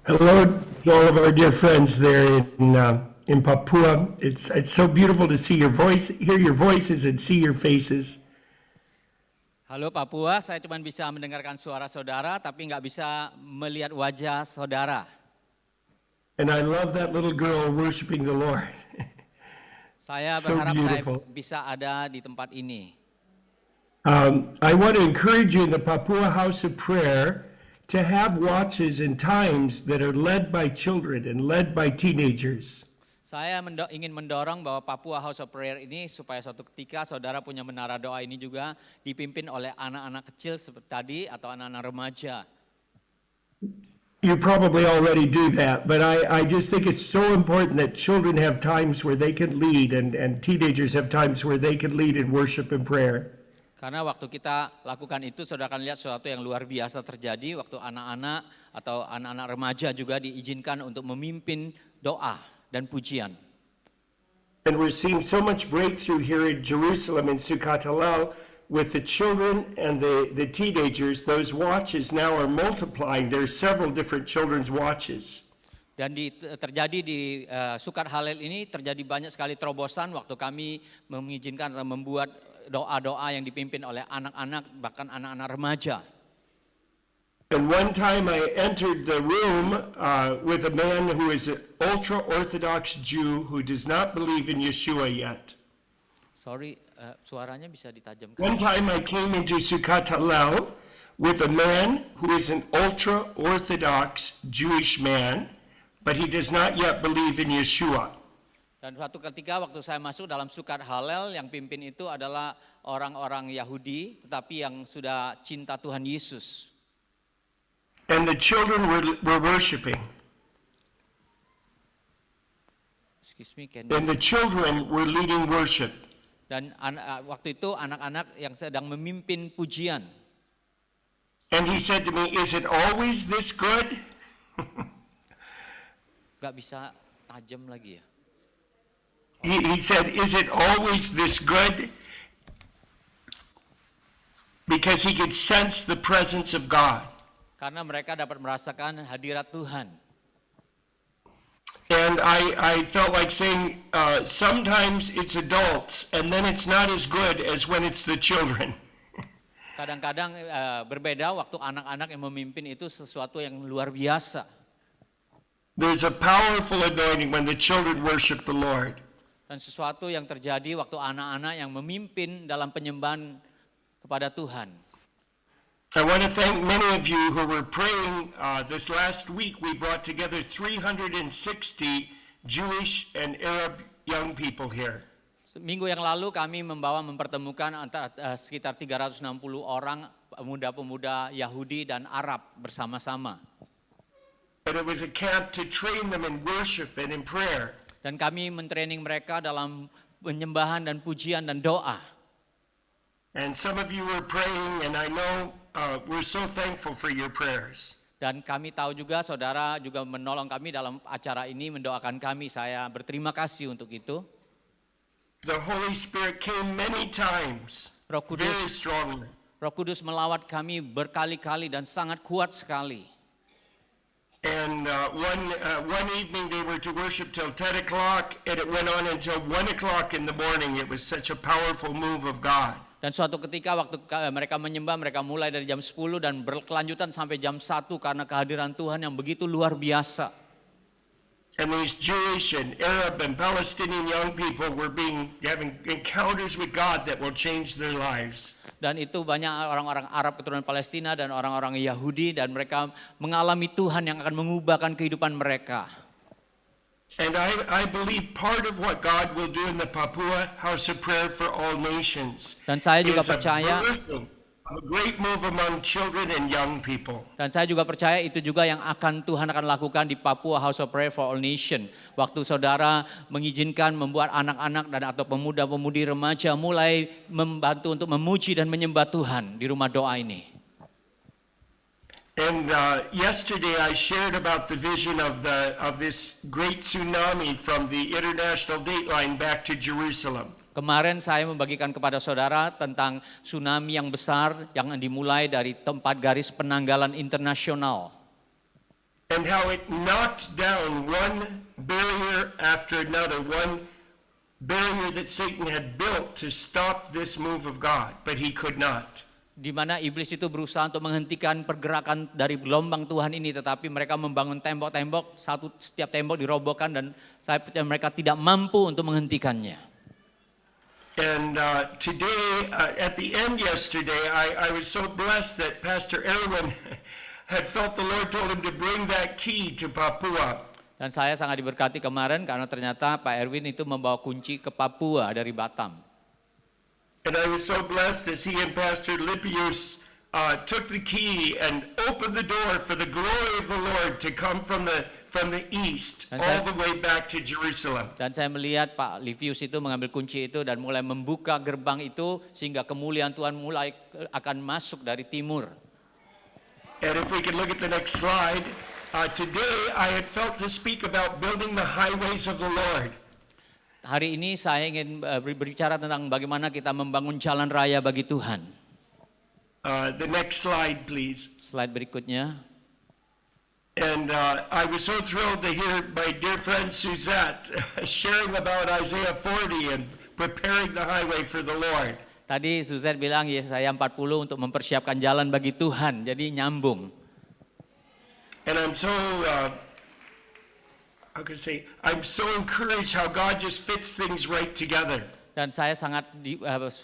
Hello to all of our dear friends there in Papua. It's so beautiful to see your voice, hear your voices, and see your faces. Halo Papua, saya cuma bisa mendengarkan suara saudara, tapi nggak bisa melihat wajah saudara. And I love that little girl worshiping the Lord. Saya So berharap saya beautiful. bisa ada di tempat ini. I want to encourage you in the Papua House of Prayer to have watches and times that are led by children and led by teenagers. Saya ingin mendorong bahwa Papua House of Prayer ini supaya suatu ketika saudara punya menara doa ini juga dipimpin oleh anak-anak kecil seperti tadi atau anak-anak remaja. You probably already do that, but I just think it's so important that children have times where they can lead and teenagers have times where they can lead in worship and prayer. Karena waktu kita lakukan itu, saudara akan lihat sesuatu yang luar biasa terjadi waktu anak-anak atau anak-anak remaja juga diizinkan untuk memimpin doa dan pujian. And we're seeing so much breakthrough here in Jerusalem in Sukkot Halal with the children and the teenagers. Those watches now are multiplying. There's several different children's watches. Dan terjadi di Sukat Halal ini terjadi banyak sekali terobosan waktu kami mengizinkan atau membuat doa-doa yang dipimpin oleh anak-anak bahkan anak-anak remaja. And one time I entered the room with a man who is an ultra-Orthodox Jew who does not believe in Yeshua yet. Sorry, suaranya bisa ditajamkan. One time I came into Sukkot Halal with a man who is an ultra-Orthodox Jewish man, but he does not yet believe in Yeshua. Dan suatu ketika waktu saya masuk dalam Sukat Halal, yang pimpin itu adalah orang-orang Yahudi, tetapi yang sudah cinta Tuhan Yesus. And the children were worshiping. Excuse me, And the children were leading worship. Dan waktu itu anak-anak yang sedang memimpin pujian. And he said to me, "Is it always this good?" Gak bisa tajam lagi ya. He said, "Is it always this good?" Because he could sense the presence of God. Karena mereka dapat merasakan hadirat Tuhan. And I felt like saying, sometimes it's adults, and then it's not as good as when it's the children. Kadang-kadang berbeda waktu anak-anak yang memimpin itu sesuatu yang luar biasa. There's a powerful anointing when the children worship the Lord. Dan sesuatu yang terjadi waktu anak-anak yang memimpin dalam penyembahan kepada Tuhan. I want to thank many of you who were praying. This last week we brought together 360 Jewish and Arab young people here. Minggu yang lalu kami mempertemukan antara sekitar 360 orang pemuda-pemuda Yahudi dan Arab bersama-sama. But it was a camp to train them in worship and in prayer. Dan kami mentraining mereka dalam penyembahan dan pujian dan doa. And some of you were praying, and I know we're so thankful for your prayers. Dan kami tahu juga saudara juga menolong kami dalam acara ini, mendoakan kami. Saya berterima kasih untuk itu. The Holy Spirit came many times, very strongly. Roh Kudus melawat kami berkali-kali dan sangat kuat sekali. And one evening they were to worship till 10 o'clock, and it went on until 1 o'clock in the morning. It was such a powerful move of God. Dan suatu ketika waktu mereka menyembah, mereka mulai dari jam 10 dan berkelanjutan sampai jam 1 karena kehadiran Tuhan yang begitu luar biasa. And these Jewish and Arab and Palestinian young people were having encounters with God that will change their lives. Dan itu banyak orang-orang Arab keturunan Palestina dan orang-orang Yahudi, dan mereka mengalami Tuhan yang akan mengubahkan kehidupan mereka. And I believe part of what God will do in the Papua House of Prayer for All Nations Dan saya juga is percaya, a great move among children and young people. dan saya juga percaya itu juga yang Tuhan akan lakukan di Papua House of Prayer for All Nation. Waktu saudara mengizinkan membuat anak-anak dan atau pemuda-pemudi remaja mulai membantu untuk memuji dan menyembah Tuhan di rumah doa ini. And yesterday I shared about the vision of this great tsunami from the international dateline back to Jerusalem. Kemarin saya membagikan kepada saudara tentang tsunami yang besar yang dimulai dari tempat garis penanggalan internasional. and how it knocked down one barrier after another, one barrier that Satan had built to stop this move of God, but he could not. Di mana iblis itu berusaha untuk menghentikan pergerakan dari gelombang Tuhan ini, tetapi mereka membangun tembok-tembok, setiap tembok dirobohkan dan saya percaya mereka tidak mampu untuk menghentikannya. And today, at the end yesterday, I was so blessed that Pastor Erwin had felt the Lord told him to bring that key to Papua. Dan saya sangat diberkati kemarin karena ternyata Pak Erwin itu membawa kunci ke Papua dari Batam. And I was so blessed as he and Pastor Lipius took the key and opened the door for the glory of the Lord to come from the east all the way back to Jerusalem. Dan saya melihat Pak Livius itu mengambil kunci itu dan mulai membuka gerbang itu sehingga kemuliaan Tuhan mulai akan masuk dari timur. And if we can look at the next slide, today I had felt to speak about building the highways of the Lord. Hari ini saya ingin berbicara tentang bagaimana kita membangun jalan raya bagi Tuhan. The next slide, please. Slide berikutnya. And I was so thrilled to hear my dear friend Suzette sharing about Isaiah 40 and preparing the highway for the Lord. Tadi Suzette bilang Yesaya 40 untuk mempersiapkan jalan bagi Tuhan, jadi nyambung. And I'm so, I'm so encouraged how God just fits things right together. Dan saya sangat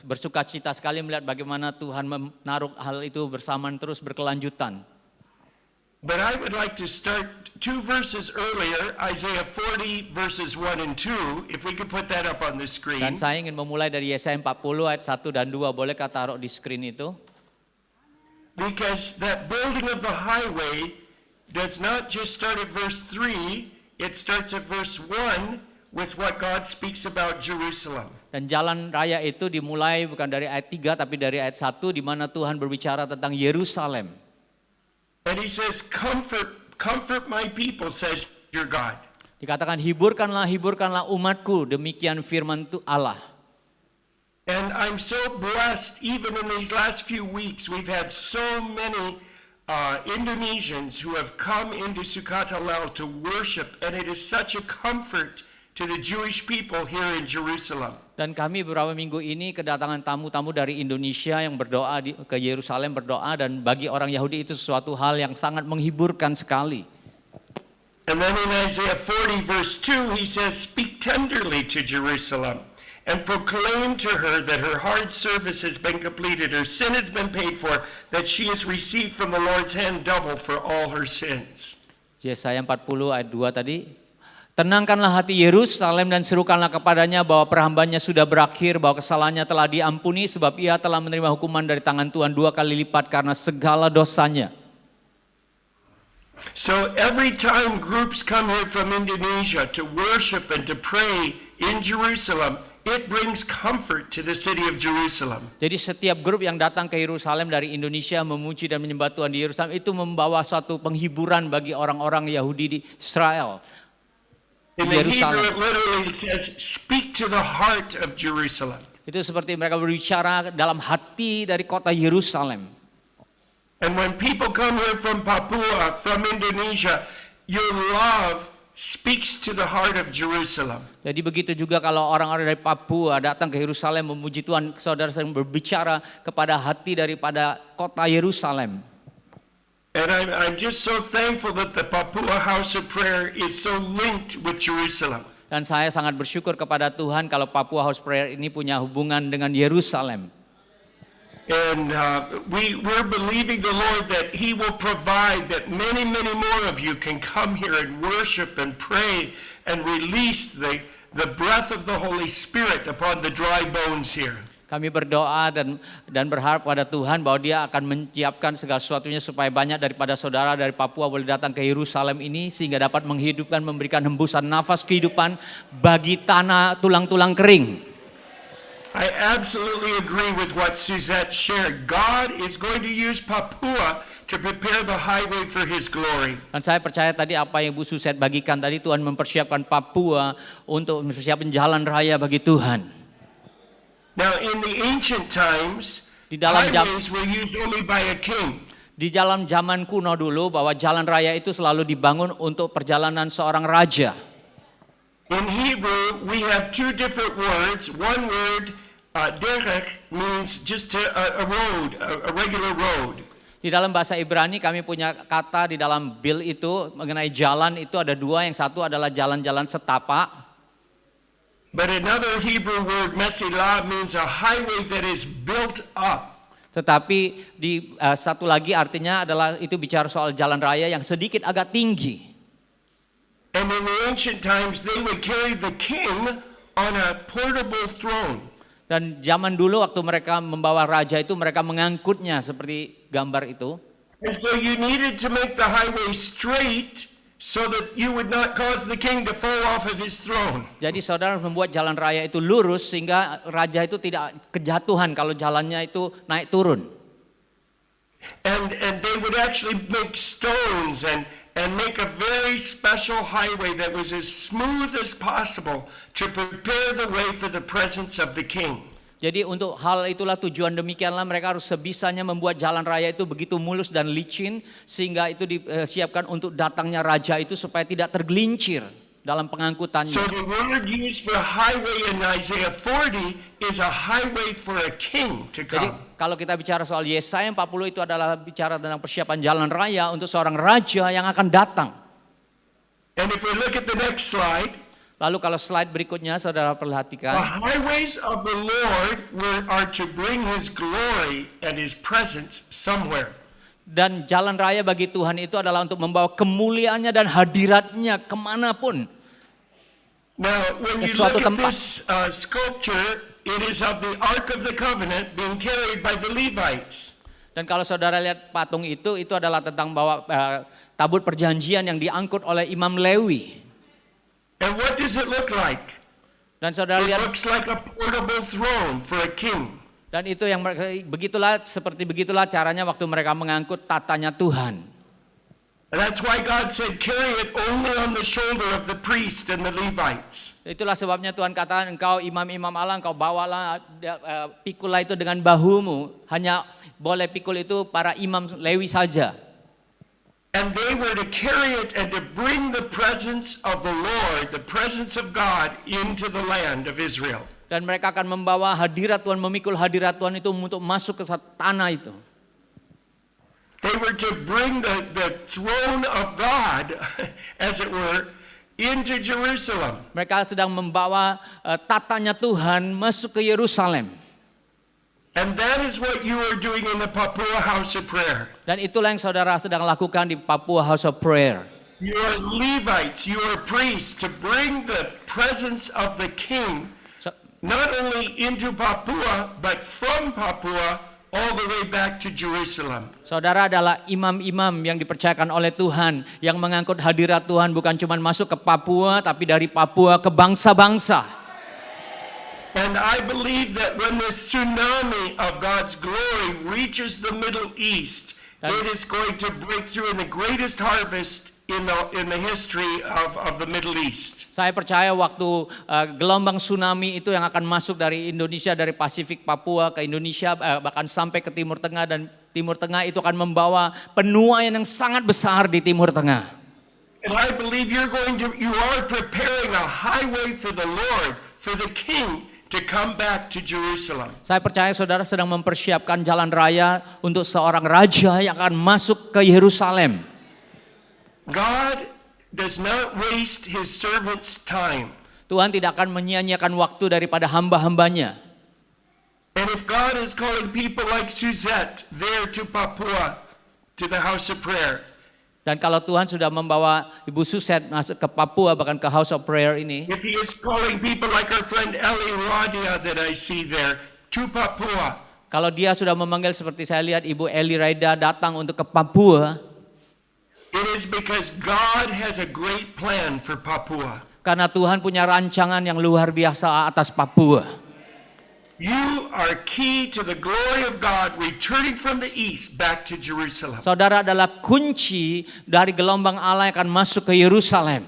bersuka cita sekali melihat bagaimana Tuhan menaruh hal itu bersamaan terus berkelanjutan. But I would like to start 2 verses earlier, Isaiah 40 verses 1 and 2, if we could put that up on the screen. Dan saya ingin memulai dari Yesaya 40 ayat 1 dan 2, bolehkah taruh di screen itu? Because that building of the highway does not just start at verse 3, it starts at verse 1 with what God speaks about Jerusalem. Dan jalan raya itu dimulai bukan dari ayat 3 tapi dari ayat 1 di mana Tuhan berbicara tentang Yerusalem. And he says, comfort my people, says your God. Dikatakan hiburkanlah umatku, demikian firman Allah. And I'm so blessed, even in these last few weeks, we've had so many Indonesians who have come into Sukatalal to worship, and it is such a comfort to the Jewish people here in Jerusalem. Dan kami beberapa minggu ini kedatangan tamu-tamu dari Indonesia yang berdoa ke Yerusalem berdoa, dan bagi orang Yahudi itu sesuatu hal yang sangat menghiburkan sekali. And then in Isaiah 40 verse 2 he says, speak tenderly to Jerusalem and proclaim to her that her hard service has been completed, her sin has been paid for, that she has received from the Lord's hand double for all her sins. Yesaya 40 ayat 2 tadi. Tenangkanlah hati Yerusalem dan serukanlah kepadanya bahwa perhambanya sudah berakhir, bahwa kesalahannya telah diampuni sebab ia telah menerima hukuman dari tangan Tuhan 2 kali lipat karena segala dosanya. So every time groups come here from Indonesia to worship and to pray in Jerusalem, it brings comfort to the city of Jerusalem. Jadi setiap grup yang datang ke Yerusalem dari Indonesia memuji dan menyembah Tuhan di Yerusalem itu membawa suatu penghiburan bagi orang-orang Yahudi di Israel. In the Hebrew it literally says, speak to the heart of Jerusalem. Itu seperti mereka berbicara dalam hati dari kota Yerusalem. And when people come here from Papua, from Indonesia, your love speaks to the heart of Jerusalem. Jadi begitu juga kalau orang-orang dari Papua datang ke Yerusalem memuji Tuhan, saudara sering berbicara kepada hati daripada kota Yerusalem. And I'm just so thankful that the Papua House of Prayer is so linked with Jerusalem. Dan saya sangat bersyukur kepada Tuhan kalau Papua House Prayer ini punya hubungan dengan Yerusalem. And we're believing the Lord that He will provide that many more of you can come here and worship and pray and release the breath of the Holy Spirit upon the dry bones here. Kami berdoa dan berharap pada Tuhan bahwa Dia akan menyiapkan segala sesuatunya supaya banyak daripada saudara dari Papua boleh datang ke Yerusalem ini sehingga dapat menghidupkan, memberikan hembusan nafas kehidupan bagi tanah tulang-tulang kering. I absolutely agree with what Suzette shared. God is going to use Papua to prepare the highway for His glory. Dan saya percaya tadi apa yang Bu Suzette bagikan tadi, Tuhan mempersiapkan Papua untuk mempersiapkan jalan raya bagi Tuhan. Now, in the ancient times, highways were used only by a king. Di dalam zaman kuno dulu bahwa jalan raya itu selalu dibangun untuk perjalanan seorang raja. In Hebrew, we have two different words. One word, derech, means just a road, a regular road. Di dalam bahasa Ibrani kami punya kata di dalam bil itu mengenai jalan itu ada dua. Yang satu adalah jalan-jalan setapak. But another Hebrew word, mesilah, means a highway that is built up. Tetapi di satu lagi artinya adalah itu bicara soal jalan raya yang sedikit agak tinggi. And in the ancient times, they would carry the king on a portable throne. Dan zaman dulu waktu mereka membawa raja itu mereka mengangkutnya seperti gambar itu. And so you needed to make the highway straight so that you would not cause the king to fall off of his throne. Jadi saudara membuat jalan raya itu lurus sehingga raja itu tidak kejatuhan kalau jalannya itu naik turun. And they would actually make stones and make a very special highway that was as smooth as possible to prepare the way for the presence of the king. Jadi untuk hal itulah tujuan demikianlah mereka harus sebisanya membuat jalan raya itu begitu mulus dan licin sehingga itu disiapkan untuk datangnya raja itu supaya tidak tergelincir dalam pengangkutannya. So the word used for highway in Isaiah 40 is a highway for a king to Jadi come. kalau kita bicara soal Yesaya 40 itu adalah bicara tentang persiapan jalan raya untuk seorang raja yang akan datang. And if we look at the next slide, Lalu kalau slide berikutnya saudara the perhatikan. highways of the Lord are to bring his glory and his presence somewhere. Dan jalan raya bagi Tuhan itu adalah untuk membawa kemuliaannya dan hadiratnya kemanapun. Now, when you Suatu look at tempat. this sculpture, it is of the Ark of the Covenant being carried by the Levites. Dan kalau saudara lihat patung itu adalah tentang bahwa tabut perjanjian yang diangkut oleh Imam Lewi. And what does it look like? Dan saudara It lihat, looks like a portable throne for a king. dan itu yang seperti begitulah caranya waktu mereka mengangkut tatanya Tuhan. And that's why God said, carry it only on the shoulder of the priest and the Levites. Itulah sebabnya Tuhan katakan engkau imam-imam Allah, engkau bawalah pikulah itu dengan bahumu. Hanya boleh pikul itu para imam Lewi saja. And they were to carry it and to bring the presence of the Lord, the presence of God, into the land of Israel. Dan mereka akan membawa hadirat Tuhan, memikul hadirat Tuhan itu untuk masuk ke tanah itu. They were to bring the throne of God, as it were, into Jerusalem. Mereka sedang membawa tatanya Tuhan masuk ke Yerusalem. And that is what you are doing in the Papua House of Prayer. Dan itulah yang saudara sedang lakukan di Papua House of Prayer. You are Levites, you are priests, to bring the presence of the king So- not only into Papua, but from Papua all the way back to Jerusalem. Saudara adalah imam-imam yang dipercayakan oleh Tuhan, yang mengangkut hadirat Tuhan bukan cuma masuk ke Papua, tapi dari Papua ke bangsa-bangsa. And I believe that when this tsunami of God's glory reaches the Middle East, it is going to break through in the greatest harvest in the history of the Middle East. Saya percaya waktu gelombang tsunami itu yang akan masuk dari Indonesia, dari Pasifik Papua ke Indonesia, bahkan sampai ke Timur Tengah, dan Timur Tengah itu akan membawa penuaian yang sangat besar di Timur Tengah. And I believe you are preparing a highway for the Lord, for the King to come back to Jerusalem. Saya percaya saudara sedang mempersiapkan jalan raya untuk seorang raja yang akan masuk ke Yerusalem. God does not waste his servants' time. Tuhan tidak akan menyia-nyiakan waktu daripada hamba-hambanya. And if God is calling people like Suzette there to Papua, to the house of prayer, Dan kalau Tuhan sudah membawa Ibu Suset masuk ke Papua, bahkan ke House of Prayer ini, if he is calling people like our friend Eli Radia that I see there to Papua, kalau dia sudah memanggil seperti saya lihat Ibu Eli Raida datang untuk ke Papua, it is because God has a great plan for Papua. karena Tuhan punya rancangan yang luar biasa atas Papua. You are key to the glory of God returning from the east back to Jerusalem. Saudara adalah kunci dari gelombang Allah yang akan masuk ke Yerusalem.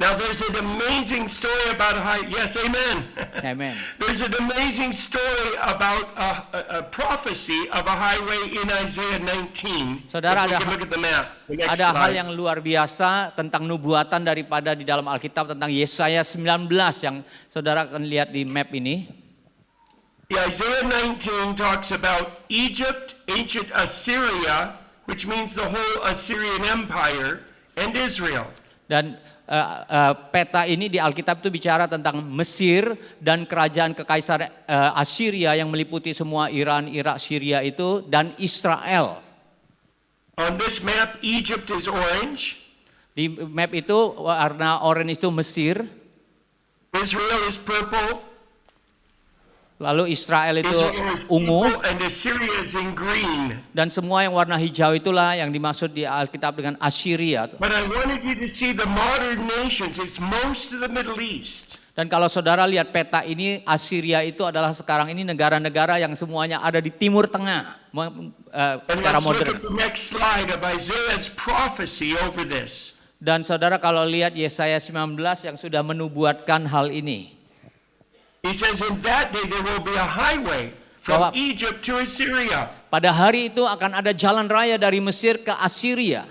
Now there's an amazing story about yes, amen. Amen. There's an amazing story about a prophecy of a highway in Isaiah 19. Saudara, If we can look at the map. The next Ada hal slide. yang luar biasa tentang nubuatan daripada di dalam Alkitab tentang Yesaya 19 yang saudara akan lihat di map ini. Isaiah 19 talks about Egypt, ancient Assyria, which means the whole Assyrian Empire, and Israel. Dan peta ini di Alkitab itu bicara tentang Mesir dan kerajaan kekaisaran Assyria yang meliputi semua Iran, Irak, Syria itu dan Israel. On this map, Egypt is orange, Di map itu warna oranye itu Mesir, Israel is purple, lalu Israel itu Israel is ungu, purple, and Assyria is in green. dan semua yang warna hijau itulah yang dimaksud di Alkitab dengan Assyria. But I wanted you to see the modern nations. It's most of the Middle East. Dan kalau saudara lihat peta ini, Assyria itu adalah sekarang ini negara-negara yang semuanya ada di Timur Tengah And secara let's look modern. at the next slide of Isaiah's prophecy over this. Dan saudara kalau lihat Yesaya 19 yang sudah menubuatkan hal ini. He says, in that day there will be a highway from Bahwa- Egypt to Assyria. Pada hari itu akan ada jalan raya dari Mesir ke Assyria.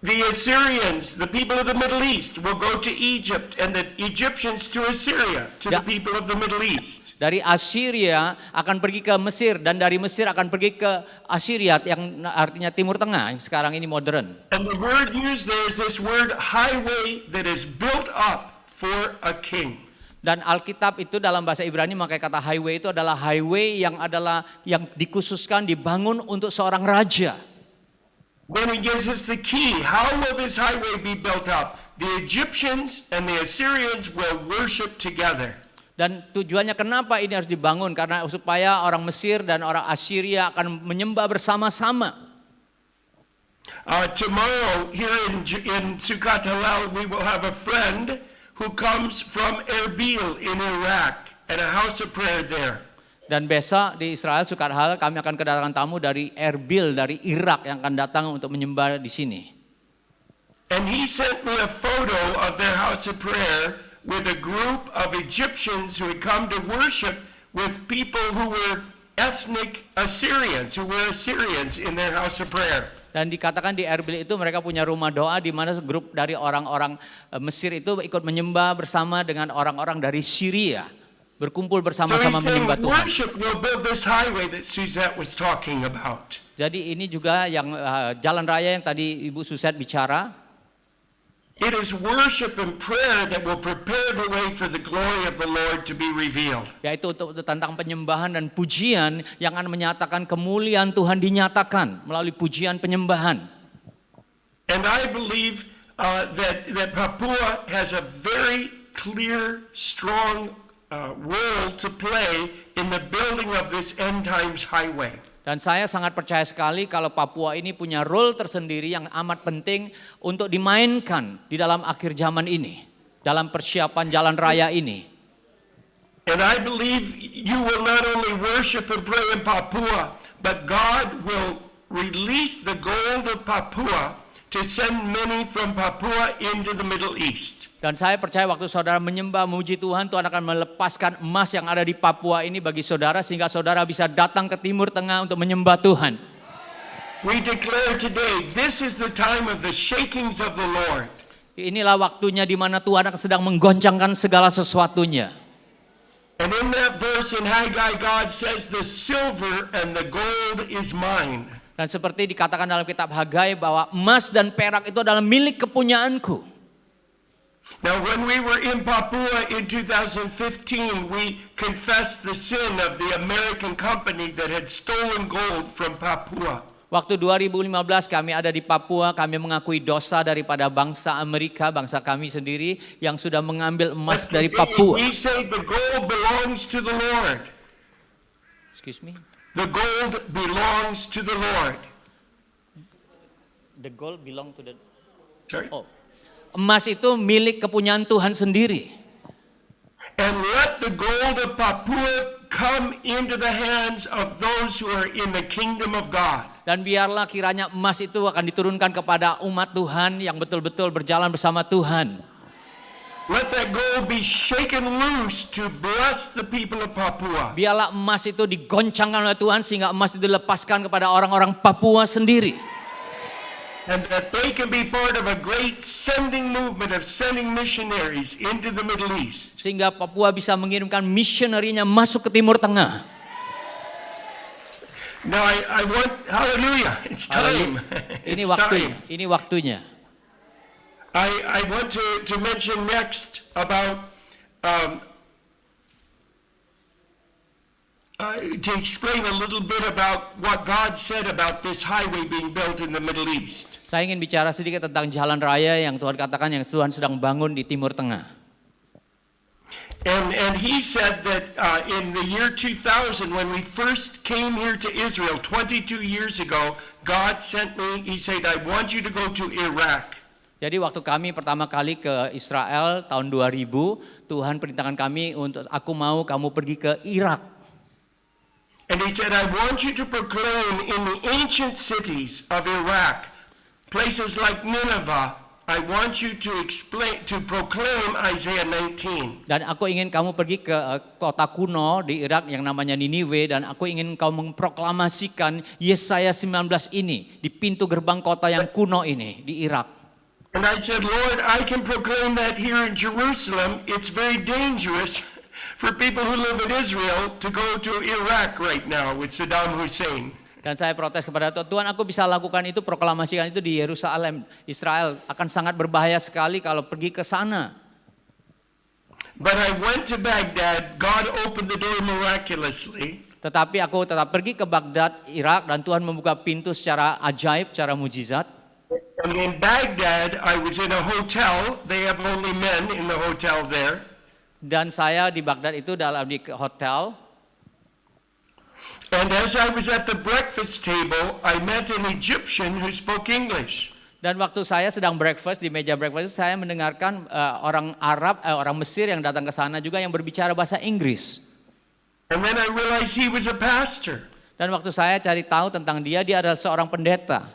The Assyrians, the people of the Middle East, will go to Egypt, and the Egyptians to Assyria, to the Ya. people of the Middle East. Dari Assyria akan pergi ke Mesir dan dari Mesir akan pergi ke Assyria yang artinya Timur Tengah yang sekarang ini modern. And the word used there is this word highway that is built up for a king. Dan Alkitab itu dalam bahasa Ibrani memakai kata highway itu adalah highway yang dikhususkan dibangun untuk seorang raja. Then he gives us the key. How will this highway be built up? The Egyptians and the Assyrians will worship together. Dan tujuannya kenapa ini harus dibangun? Karena supaya orang Mesir dan orang Assyria akan menyembah bersama-sama. Tomorrow here in Sukkot Halal, we will have a friend who comes from Erbil in Iraq and a house of prayer there. Dan besok di Israel Sukkot Halal kami akan kedatangan tamu dari Erbil, dari Irak yang akan datang untuk menyembah di sini. And he sent me a photo of their house of prayer with a group of Egyptians who had come to worship with people who were ethnic Assyrians, who were Assyrians in their house of prayer. Dan dikatakan di Erbil itu mereka punya rumah doa di mana grup dari orang-orang Mesir itu ikut menyembah bersama dengan orang-orang dari Syria. Berkumpul So bersama-sama he's saying menyembah Tuhan. worship will build this highway that Suzette was talking about. Jadi ini juga yang jalan raya yang tadi Ibu Suset bicara. It is worship and prayer that will prepare the way for the glory of the Lord to be revealed. Yaitu untuk tentang penyembahan dan pujian yang akan menyatakan kemuliaan Tuhan dinyatakan melalui pujian penyembahan. And I believe that Papua has a very clear, strong role to play in the building of this end times highway. Dan saya sangat percaya sekali kalau Papua ini punya role tersendiri yang amat penting untuk dimainkan di dalam akhir zaman ini, dalam persiapan jalan raya ini. And I believe you will not only worship and pray in Papua, but God will release the gold of Papua to send many from Papua into the Middle East. Dan saya percaya waktu saudara menyembah memuji Tuhan, Tuhan akan melepaskan emas yang ada di Papua ini bagi saudara sehingga saudara bisa datang ke Timur Tengah untuk menyembah Tuhan. We declare today, this is the time of the shakings of the Lord. Inilah waktunya di mana Tuhan akan sedang menggoncangkan segala sesuatunya. And in that verse in Haggai, God says, the silver and the gold is mine. Dan seperti dikatakan dalam kitab Hagai bahwa emas dan perak itu adalah milik kepunyaanku. Now, when we were in Papua in 2015, we confessed the sin of the American company that had stolen gold from Papua. Waktu 2015 kami ada di Papua, kami mengakui dosa daripada bangsa Amerika, bangsa kami sendiri yang sudah mengambil emas But dari today Papua. we say the gold belongs to the Lord. Excuse me. The gold belongs to the Lord. The gold belong to the Sorry. Oh. Emas itu milik kepunyaan Tuhan sendiri. And let the gold of Papua come into the hands of those who are in the kingdom of God. Dan biarlah kiranya emas itu akan diturunkan kepada umat Tuhan yang betul-betul berjalan bersama Tuhan. Let that gold be shaken loose to bless the people of Papua. Biarlah emas itu digoncangkan oleh Tuhan sehingga emas itu dilepaskan kepada orang-orang Papua sendiri. And that they can be part of a great sending movement of sending missionaries into the Middle East. Sehingga Papua bisa mengirimkan misionerinya masuk ke Timur Tengah. Now I want, hallelujah, it's time. Ini It's waktunya, time. ini waktunya. I want to mention next about, to explain a little bit about what God said about this highway being built in the Middle East. Saya ingin bicara sedikit tentang jalan raya yang Tuhan katakan yang Tuhan sedang bangun di Timur Tengah. And he said that in the year 2000, when we first came here to Israel 22 years ago, God sent me, he said, I want you to go to Iraq. Jadi waktu kami pertama kali ke Israel tahun 2000, Tuhan perintahkan kami untuk aku mau kamu pergi ke Irak. And he said, I want you to proclaim in the ancient cities of Iraq, places like Nineveh, I want you to proclaim Isaiah 19. Dan aku ingin kamu pergi ke kota kuno di Irak yang namanya Niniwe, dan aku ingin kau memproklamasikan Yesaya 19 ini di pintu gerbang kota yang kuno ini di Irak. And I said, Lord, I can proclaim that here in Jerusalem. It's very dangerous for people who live in Israel to go to Iraq right now with Saddam Hussein. Dan saya protes kepada Tuhan, aku bisa lakukan itu, proklamasikan itu di Yerusalem, Israel. Akan sangat berbahaya sekali kalau pergi ke sana. But I went to Baghdad, God opened the door miraculously. Tetapi aku tetap pergi ke Baghdad, Irak, dan Tuhan membuka pintu secara ajaib, secara mujizat. And in Baghdad, I was in a hotel. They have only men in the hotel there. Dan saya di Baghdad itu di hotel. And as I was at the breakfast table, I met an Egyptian who spoke English. Dan waktu saya sedang breakfast, di meja breakfast, saya mendengarkan orang Arab, orang Mesir yang datang ke sana juga yang berbicara bahasa Inggris. And then I realized he was a pastor. Dan waktu saya cari tahu tentang dia adalah seorang pendeta.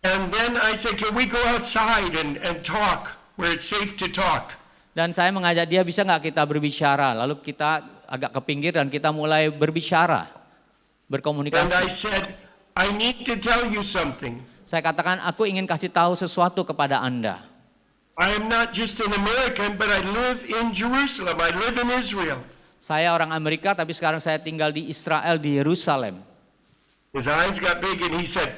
And then I said, can we go outside and talk where it's safe to talk? Dan saya mengajak dia, bisa nggak kita berbicara? Lalu kita agak ke pinggir dan kita mulai berbicara, And I berkomunikasi. said, I need to tell you something. Saya katakan, aku ingin kasih tahu sesuatu kepada Anda. I am not just an American, but I live in Jerusalem. I live in Israel. Saya orang Amerika, tapi sekarang saya tinggal di Israel, di Yerusalem. His eyes got big and he said,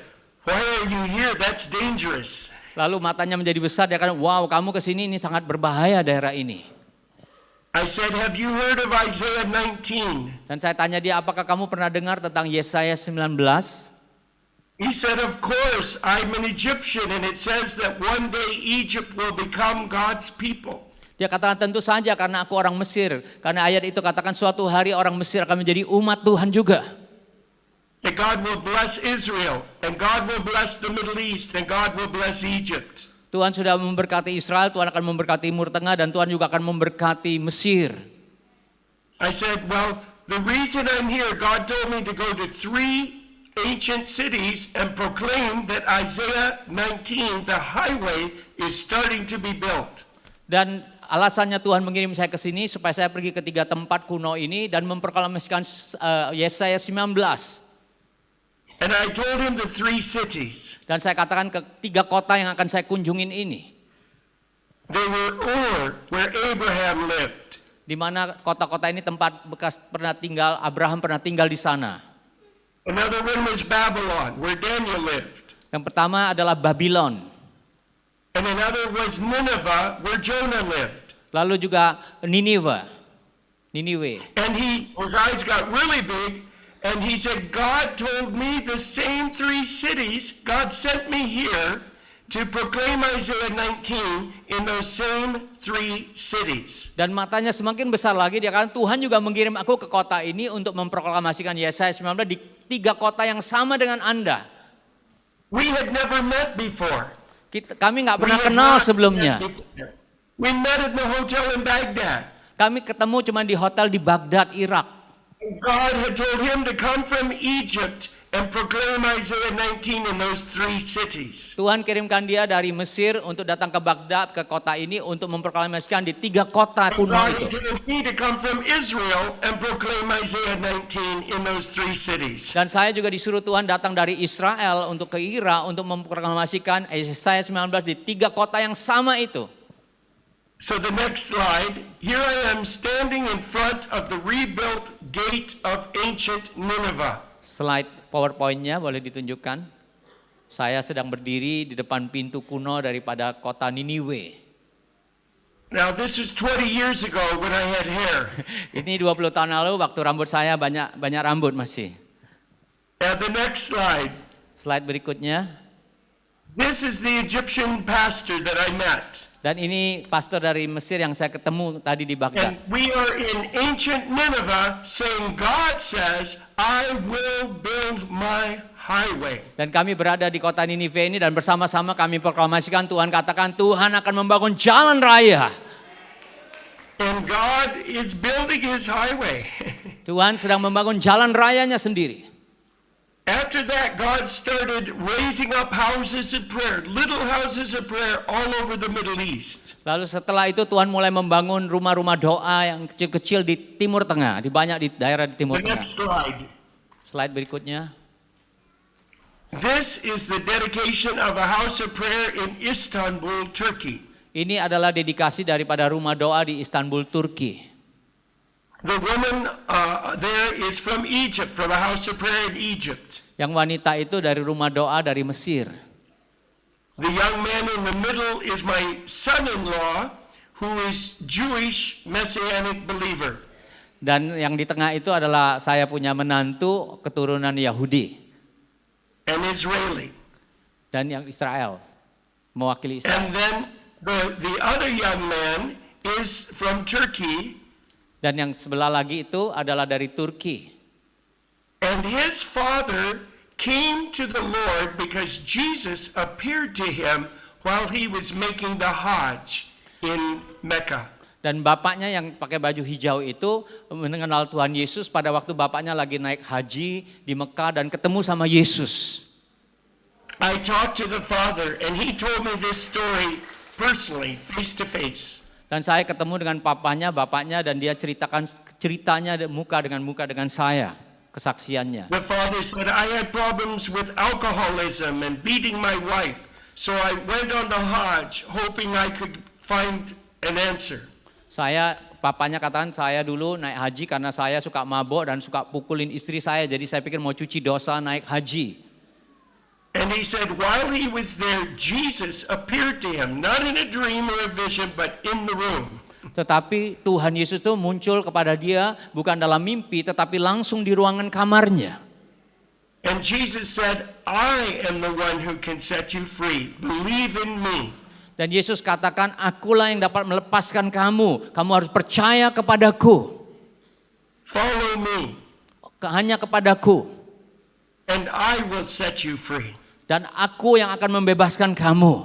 why are you here? That's dangerous. Lalu matanya menjadi besar, dia kata, wow, kamu kesini, ini sangat berbahaya daerah ini. I said, have you heard of Isaiah 19? Dan saya tanya dia, apakah kamu pernah dengar tentang Yesaya 19? He said, of course, I'm an Egyptian and it says that one day Egypt will become God's people. Dia katakan, tentu saja karena aku orang Mesir. Karena ayat itu katakan suatu hari orang Mesir akan menjadi umat Tuhan juga. That God will bless Israel and God will bless the Middle East and God will bless Egypt. Tuhan sudah memberkati Israel, Tuhan akan memberkati Timur Tengah, dan Tuhan juga akan memberkati Mesir. I said, well, the reason I'm here, God told me to go to 3 ancient cities and proclaim that Isaiah 19, the highway, is starting to be built. Dan alasannya Tuhan mengirim saya ke sini supaya saya pergi ke 3 tempat kuno ini dan memproklamasikan Yesaya 19. And I told him the 3 cities. Dan saya katakan ke 3 kota yang akan saya kunjungin ini. They were Ur, where Abraham lived. Di mana kota-kota ini tempat bekas pernah tinggal, Abraham pernah tinggal di sana. Another one was Babylon, where Daniel lived. Yang pertama adalah Babylon. And another was Nineveh, where Jonah lived. Lalu juga Niniwe. And his eyes got really big, and he said, God told me the same 3 cities, God sent me here to proclaim Isaiah 19 in those same 3 cities. Dan matanya semakin besar lagi, dia katakan Tuhan juga mengirim aku ke kota ini untuk memproklamasikan Yesaya 19 di 3 kota yang sama dengan Anda. We had never met before. Kami nggak pernah We had kenal not sebelumnya. met before. We met in the hotel in Baghdad. Kami ketemu cuma di hotel di Baghdad, Irak. God had told him to come from Egypt and proclaim Isaiah 19 in those 3 cities. Tuhan kirimkan dia dari Mesir untuk datang ke Baghdad, ke kota ini untuk memproklamasikan di 3 kota kuno God itu. had told me to come from Israel and proclaim Isaiah 19 in those 3 cities. Dan saya juga disuruh Tuhan datang dari Israel untuk ke Ira untuk memproklamasikan Yesaya 19 di 3 kota yang sama itu. So the next slide, here I am standing in front of the rebuilt gate of ancient Nineveh. Slide PowerPoint-nya boleh ditunjukkan. Saya sedang berdiri di depan pintu kuno daripada kota Niniwe. Now this was 20 years ago when I had hair. Ini 20 tahun lalu waktu rambut saya banyak rambut masih. Now the next slide. Slide berikutnya. This is the Egyptian pastor that I met. Dan ini pastor dari Mesir yang saya ketemu tadi di Baghdad. And we are in ancient Nineveh saying God says, I will build my highway. Dan kami berada di kota Ninive ini dan bersama-sama kami proklamasikan Tuhan katakan Tuhan akan membangun jalan raya. And God is building his highway. Tuhan sedang membangun jalan rayanya sendiri. After that, God started raising up houses of prayer, little houses of prayer all over the Middle East. Lalu setelah itu Tuhan mulai membangun rumah-rumah doa yang kecil-kecil di Timur Tengah, di banyak di daerah di Timur The Tengah. next slide. Slide berikutnya. This is the dedication of a house of prayer in Istanbul, Turkey. Ini adalah dedikasi daripada rumah doa di Istanbul, Turki. The woman there is from Egypt, from a house of prayer in Egypt. Yang wanita itu dari rumah doa dari Mesir. The young man in the middle is my son-in-law, who is Jewish Messianic believer. Dan yang di tengah itu adalah saya punya menantu keturunan Yahudi. And Israeli. Dan yang Israel, mewakili Israel. And then the other young man is from Turkey. Dan yang sebelah lagi itu adalah dari Turki. And his father came to the Lord because Jesus appeared to him while he was making the Hajj in Mecca. Dan bapaknya yang pakai baju hijau itu mengenal Tuhan Yesus pada waktu bapaknya lagi naik haji di Mekah dan ketemu sama Yesus. I talked to the father and he told me this story personally, face to face. Dan saya ketemu dengan bapaknya dan dia ceritakan ceritanya muka dengan saya, kesaksiannya. The father said, I had problems with alcoholism and beating my wife, so I went on the Hajj hoping I could find an answer. Papanya katakan saya dulu naik haji karena saya suka mabuk dan suka pukulin istri saya, jadi saya pikir mau cuci dosa naik haji. And he said, while he was there, Jesus appeared to him, not in a dream or a vision, but in the room. Tetapi Tuhan Yesus itu muncul kepada dia bukan dalam mimpi, tetapi langsung di ruangan kamarnya. And Jesus said, I am the one who can set you free. Believe in me. Dan Yesus katakan, akulah yang dapat melepaskan kamu. Kamu harus percaya kepadaku. Follow me, Hanya kepadaku. and I will set you free. Dan aku yang akan membebaskan kamu.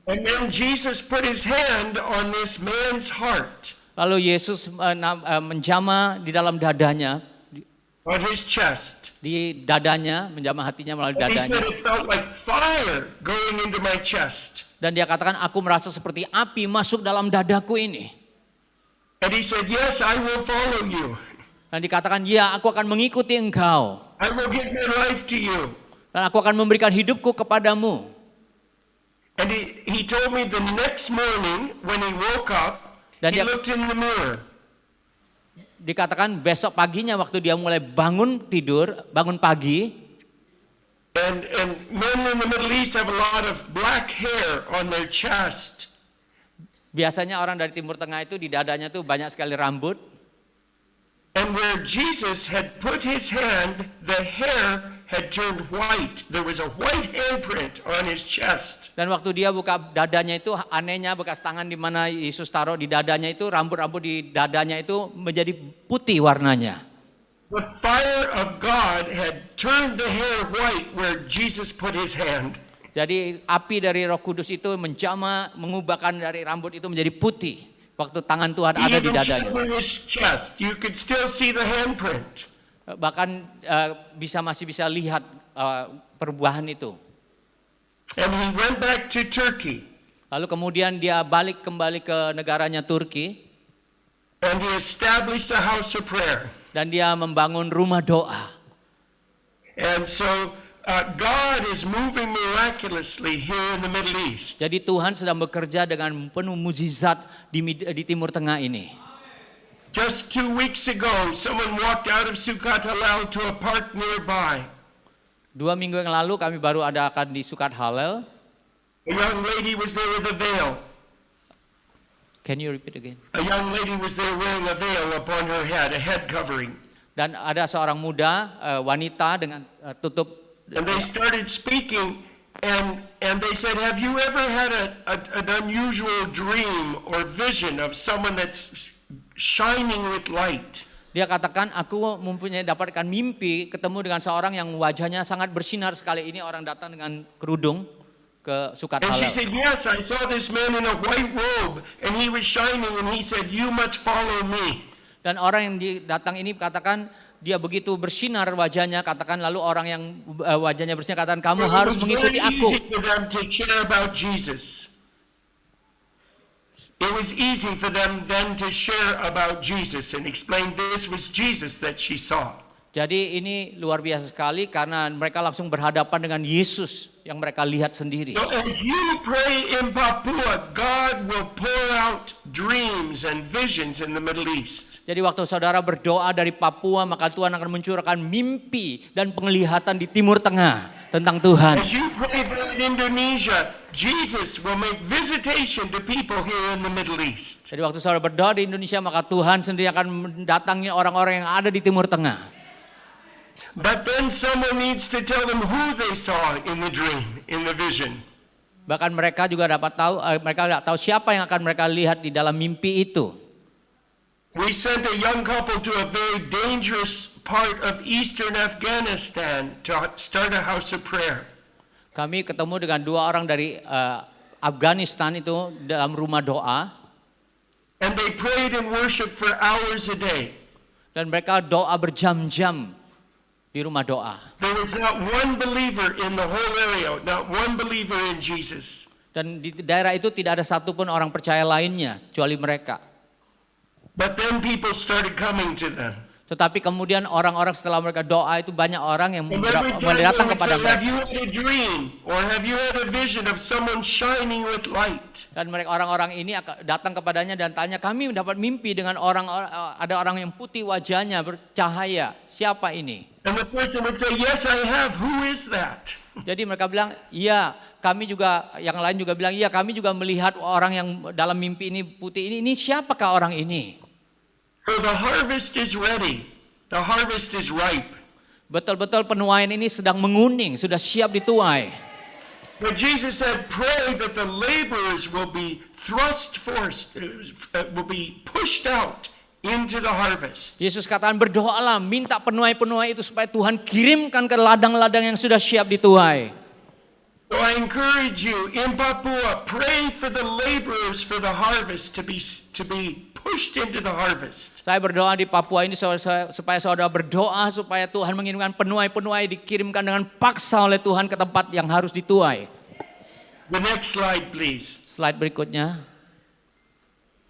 And then Jesus put his hand on this man's heart, Lalu Yesus menjamah di dalam dadanya, on his chest. di dadanya, menjamah hatinya melalui And he said dadanya. it felt like fire going into my chest. Dan dia katakan, aku merasa seperti api masuk dalam dadaku ini. And he said, yes, I will follow you. Dan dikatakan, ya aku akan mengikuti engkau. I will give my life to you. Dan aku akan memberikan hidupku kepadamu. And he told me the next morning when he woke up, Dan he dia- looked in the mirror. Dikatakan besok paginya waktu dia mulai bangun pagi. And men in the Middle East have a lot of black hair on their chest. Biasanya orang dari Timur Tengah itu di dadanya tuh banyak sekali rambut. And where Jesus had put his hand, the hair had turned white. There was a white handprint on his chest. Dan waktu dia buka dadanya itu anehnya bekas tangan di mana Yesus taruh di dadanya itu, rambut-rambut di dadanya itu menjadi putih warnanya. The fire of God had turned the hair white where Jesus put his hand. Jadi api dari Roh Kudus itu menjamah, mengubahkan dari rambut itu menjadi putih. Waktu tangan Tuhan ada di Even dadanya. over his chest, you could still see the handprint. Bahkan masih bisa lihat perubahan itu. And he went back to Turkey. Lalu kemudian dia kembali ke negaranya Turki. And he established a house of prayer. Dan dia membangun rumah doa. And so God is moving miraculously here in the Middle East. Jadi Tuhan sedang bekerja dengan penuh mukjizat di Timur Tengah ini. Just 2 weeks ago, someone walked out of Sukkot Halal to a park nearby. 2 minggu yang lalu kami baru adakan di Sukat Halal. A young lady was there with a veil. Can you repeat again? A young lady was there wearing a veil upon her head, a head covering. Dan ada seorang muda, wanita dengan tutup. And they started speaking, and they said, "Have you ever had an unusual dream or vision of someone that's shining with light?" Dia katakan, aku dapatkan mimpi ketemu dengan seorang yang wajahnya sangat bersinar sekali. Ini orang datang dengan kerudung ke Sukat And she Halal. said, "Yes, I saw this man in a white robe, and he was shining, and he said, 'You must follow me.'" Dan orang yang datang ini katakan, dia begitu bersinar wajahnya, katakan lalu orang yang wajahnya bersinar katakan, kamu It harus was mengikuti very aku. easy for them to share about Jesus. It was easy for them then to share about Jesus and explain this was Jesus that she saw. Jadi ini luar biasa sekali karena mereka langsung berhadapan dengan Yesus yang mereka lihat sendiri. So as you pray in Papua, God will pour out dreams and visions in the Middle East. Jadi waktu saudara berdoa dari Papua, maka Tuhan akan mencurahkan mimpi dan penglihatan di Timur Tengah tentang Tuhan. As you pray in Indonesia, Jesus will make visitation to people here in the Middle East. Jadi waktu saudara berdoa di Indonesia, maka Tuhan sendiri akan mendatangi orang-orang yang ada di Timur Tengah. But then someone needs to tell them who they saw in the dream, in the vision. Bahkan mereka juga mereka tidak tahu siapa yang akan mereka lihat di dalam mimpi itu. We sent a young couple to a very dangerous part of eastern Afghanistan to start a house of prayer. Kami ketemu dengan 2 orang dari Afghanistan itu dalam rumah doa. And they prayed and worshiped for hours a day. Dan mereka doa berjam-jam di rumah doa. There was not one believer in the whole area, not one believer in Jesus. Dan di daerah itu tidak ada satupun orang percaya lainnya, kecuali mereka. But then people started coming to them. Tetapi kemudian orang-orang setelah mereka doa itu banyak orang yang And every time datang they would kepada say, "Have mereka. you had a dream? Or have you had a vision of someone shining with light?" Dan mereka orang-orang ini datang kepadanya dan tanya, kami mendapat mimpi dengan ada orang yang putih wajahnya bercahaya. Siapa ini? And the person would say, "Yes, I have. Who is that?" Jadi mereka bilang, iya, kami juga, yang lain juga bilang, iya, kami juga melihat orang yang dalam mimpi ini putih ini siapakah orang ini? For the harvest is ready. The harvest is ripe. Betul-betul penuaian ini sedang menguning, sudah siap dituai. But Jesus said, "Pray that the laborers will be will be pushed out into the harvest." Yesus katakan berdoalah, minta penuai-penuai itu supaya Tuhan kirimkan ke ladang-ladang yang sudah siap dituai. So I encourage you in Papua, pray for the laborers for the harvest to be pushed into the harvest. Saya berdoa di Papua ini supaya saudara berdoa supaya Tuhan mengirimkan penuai-penuai dikirimkan dengan paksa oleh Tuhan ke tempat yang harus dituai. The next slide, please. Slide berikutnya.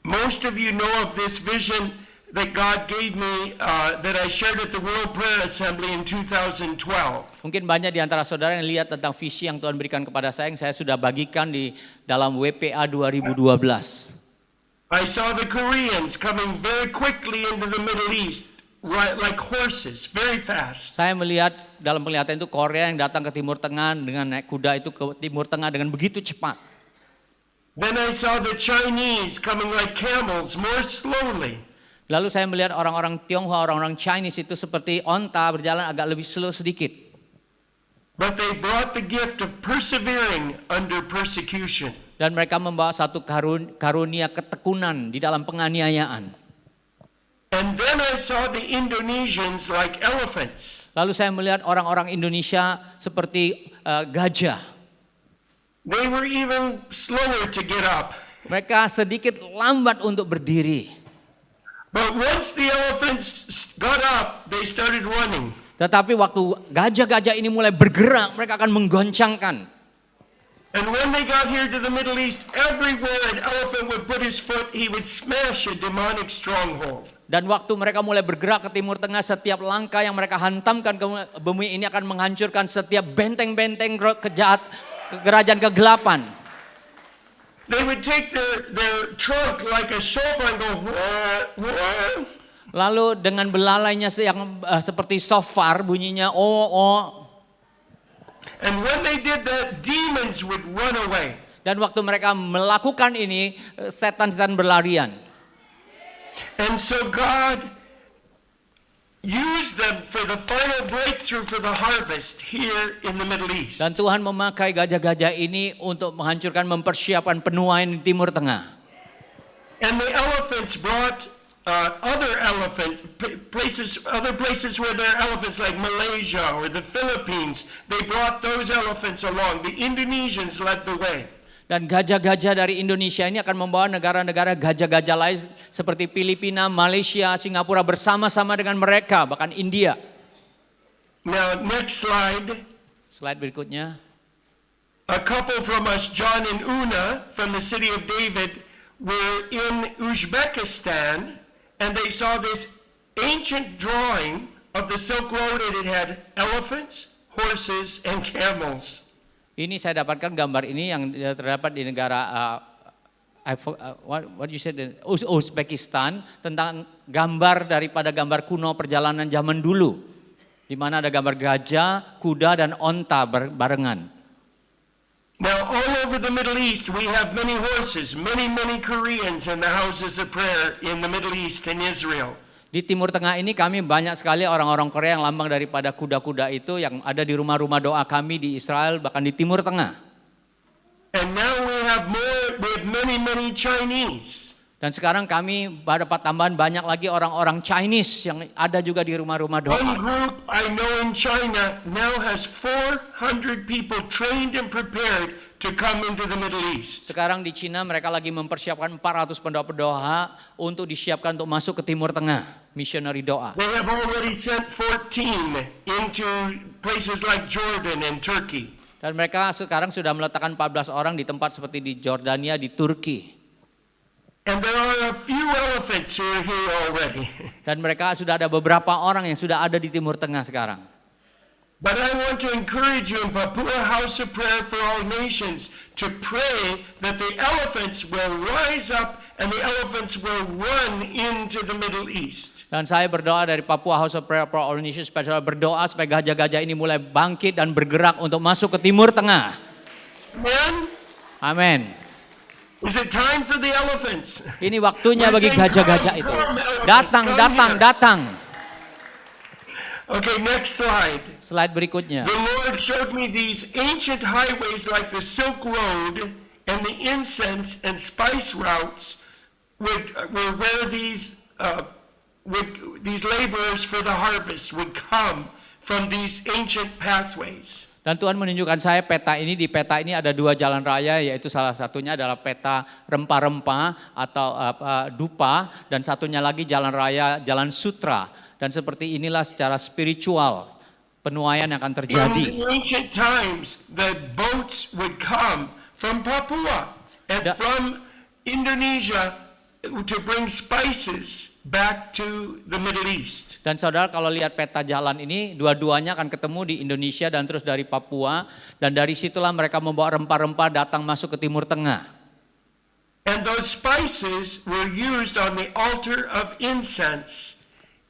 Most of you know of this vision that God gave me that I shared at the World Prayer Assembly in 2012. Mungkin banyak di antara saudara yang lihat tentang visi yang Tuhan berikan kepada saya yang saya sudah bagikan di dalam WPA 2012. I saw the Koreans coming very quickly into the Middle East, right, like horses, very fast. Saya melihat dalam penglihatan itu Korea yang datang ke Timur Tengah dengan naik kuda itu ke Timur Tengah dengan begitu cepat. Then I saw the Chinese coming like camels, more slowly. Lalu saya melihat orang-orang Tionghoa, orang-orang Chinese itu seperti onta berjalan agak lebih slow sedikit. But they brought the gift of persevering under persecution. Dan mereka membawa satu karunia ketekunan di dalam penganiayaan. And then I saw the Indonesians like elephants. Lalu saya melihat orang-orang Indonesia seperti gajah. They were even slower to get up. Mereka sedikit lambat untuk berdiri. But once the elephants got up, they started running. Tetapi waktu gajah-gajah ini mulai bergerak, mereka akan menggoncangkan. And when they got here to the Middle East, everywhere an elephant would put his foot, he would smash a demonic stronghold. Dan waktu mereka mulai bergerak ke Timur Tengah, setiap langkah yang mereka hantamkan ke bumi ini akan menghancurkan setiap benteng-benteng kejahat, kerajaan kegelapan. They would take their trunk like a shofar and go, wah, wah. Lalu dengan belalainya yang seperti shofar bunyinya, oh. And when they did that, demons would run away. Dan waktu mereka melakukan ini, setan-setan berlarian. And so God used them for the final breakthrough for the harvest here in the Middle East. Dan Tuhan memakai gajah-gajah ini untuk menghancurkan, mempersiapkan penuaian di Timur Tengah. And the elephants brought other places where there are elephants like Malaysia or the Philippines. They brought those elephants along. The Indonesians led the way. Dan gajah-gajah dari Indonesia ini akan membawa negara-negara gajah-gajah lain seperti Filipina, Malaysia, Singapura bersama-sama dengan mereka, bahkan India. Now, next slide. Slide berikutnya. A couple from us, John and Una, from the city of David, were in Uzbekistan, and they saw this ancient drawing of the Silk Road, and it had elephants, horses, and camels. Ini saya dapatkan gambar ini yang terdapat di negara what you said, Uzbekistan, tentang gambar daripada gambar kuno perjalanan zaman dulu, di mana ada gambar gajah, kuda dan onta barengan. Now, all over the Middle East, we have many horses, many Koreans in the houses of prayer in the Middle East and Israel. Di Timur Tengah ini kami banyak sekali orang-orang Korea yang lambang daripada kuda-kuda itu yang ada di rumah-rumah doa kami di Israel, bahkan di Timur Tengah. And now we have many Chinese. Dan sekarang kami dapat tambahan banyak lagi orang-orang Chinese yang ada juga di rumah-rumah doa. One group I know in China now has 400 people trained and prepared to come into the Middle East. Sekarang di Cina mereka lagi mempersiapkan 400 pendoa-pendoa untuk disiapkan untuk masuk ke Timur Tengah, missionary doa. They have already sent 14 into places like Jordan and Turkey. Dan mereka sekarang sudah meletakkan 14 orang di tempat seperti di Jordania, di Turki. And there are a few elephants who are here already. Dan mereka sudah ada beberapa orang yang sudah ada di Timur Tengah sekarang. But I want to encourage you in Papua House of Prayer for All Nations to pray that the elephants will rise up and the elephants will run into the Middle East. Dan saya berdoa dari Papua House of Prayer for All Nations, spesial berdoa supaya gajah-gajah ini mulai bangkit dan bergerak untuk masuk ke Timur Tengah. Amen? Amin. Is it time for the elephants? Ini waktunya bagi gajah-gajah itu. Datang. Okay, next slide. Slide berikutnya. The Lord showed me these ancient highways like the Silk Road and the incense and spice routes were where these laborers for the harvest would come from these ancient pathways. Dan Tuhan menunjukkan saya peta ini, di peta ini ada dua jalan raya, yaitu salah satunya adalah peta rempah-rempah atau dupa, dan satunya lagi jalan raya, jalan sutra. Dan seperti inilah secara spiritual penuaian yang akan terjadi. In ancient times, the boats would come from Papua and from Indonesia to bring spices back to the Middle East. Dan saudara kalau lihat peta jalan ini, dua-duanya akan ketemu di Indonesia dan terus dari Papua. Dan dari situlah mereka membawa rempah-rempah datang masuk ke Timur Tengah. And those spices were used on the altar of incense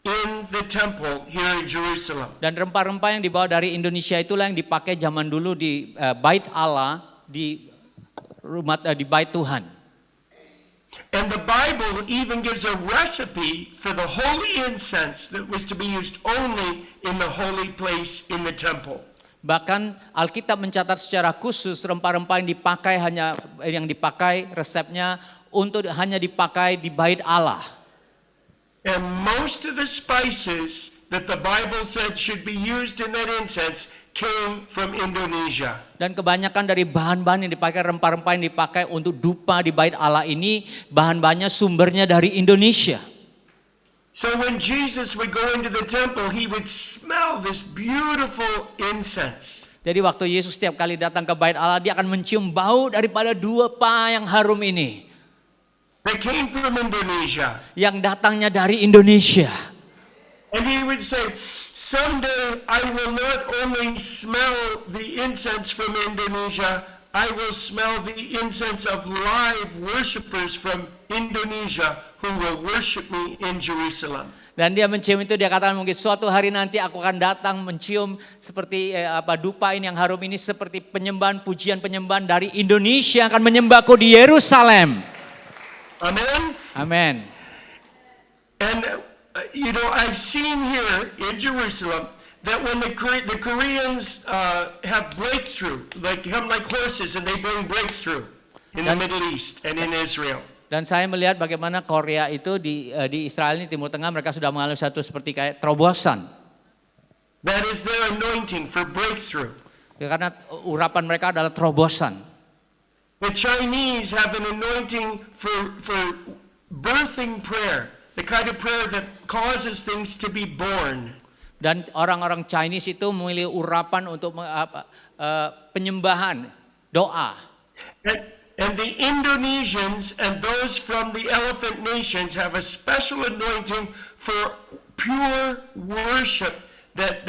in the temple here in Jerusalem. Dan rempah-rempah yang dibawa dari Indonesia itulah yang dipakai zaman dulu di Bait Allah, di rumah di Bait Tuhan. And the Bible even gives a recipe for the holy incense that was to be used only in the holy place in the temple. Bahkan Alkitab mencatat secara khusus rempah-rempah yang dipakai resepnya untuk hanya dipakai di Bait Allah. And most of the spices that the Bible said should be used in that incense came from Indonesia. Dan kebanyakan dari bahan-bahan yang dipakai, rempah-rempah yang dipakai untuk dupa di Bait Allah ini, bahan-bahannya sumbernya dari Indonesia. So when Jesus would go into the temple, he would smell this beautiful incense. Jadi waktu Yesus setiap kali datang ke bait Allah, dia akan mencium bau daripada dupa yang harum ini. That came from Indonesia. Yang datangnya dari Indonesia. And he would say, someday I will not only smell the incense from Indonesia, I will smell the incense of live worshipers from Indonesia who will worship me in Jerusalem. Dan dia mencium itu, dia katakan mungkin suatu hari nanti aku akan datang mencium seperti dupa ini yang harum ini, seperti penyembahan, pujian penyembahan dari Indonesia akan menyembahku di Yerusalem. Amen? Amen. And I've seen here in Jerusalem that when the Koreans have breakthrough, like come like horses and they bring breakthrough in the Middle East and in Israel. Dan saya melihat bagaimana Korea itu di Israel ini, Timur Tengah, mereka sudah mengalami satu seperti kayak terobosan. That is their anointing for breakthrough. Ya, karena urapan mereka adalah terobosan. The Chinese have an anointing for birthing prayer, the kind of prayer that causes things to be born. Dan orang-orang Chinese itu memilih urapan untuk penyembahan, doa. And the Indonesians and those from the elephant nations have a special anointing for pure worship that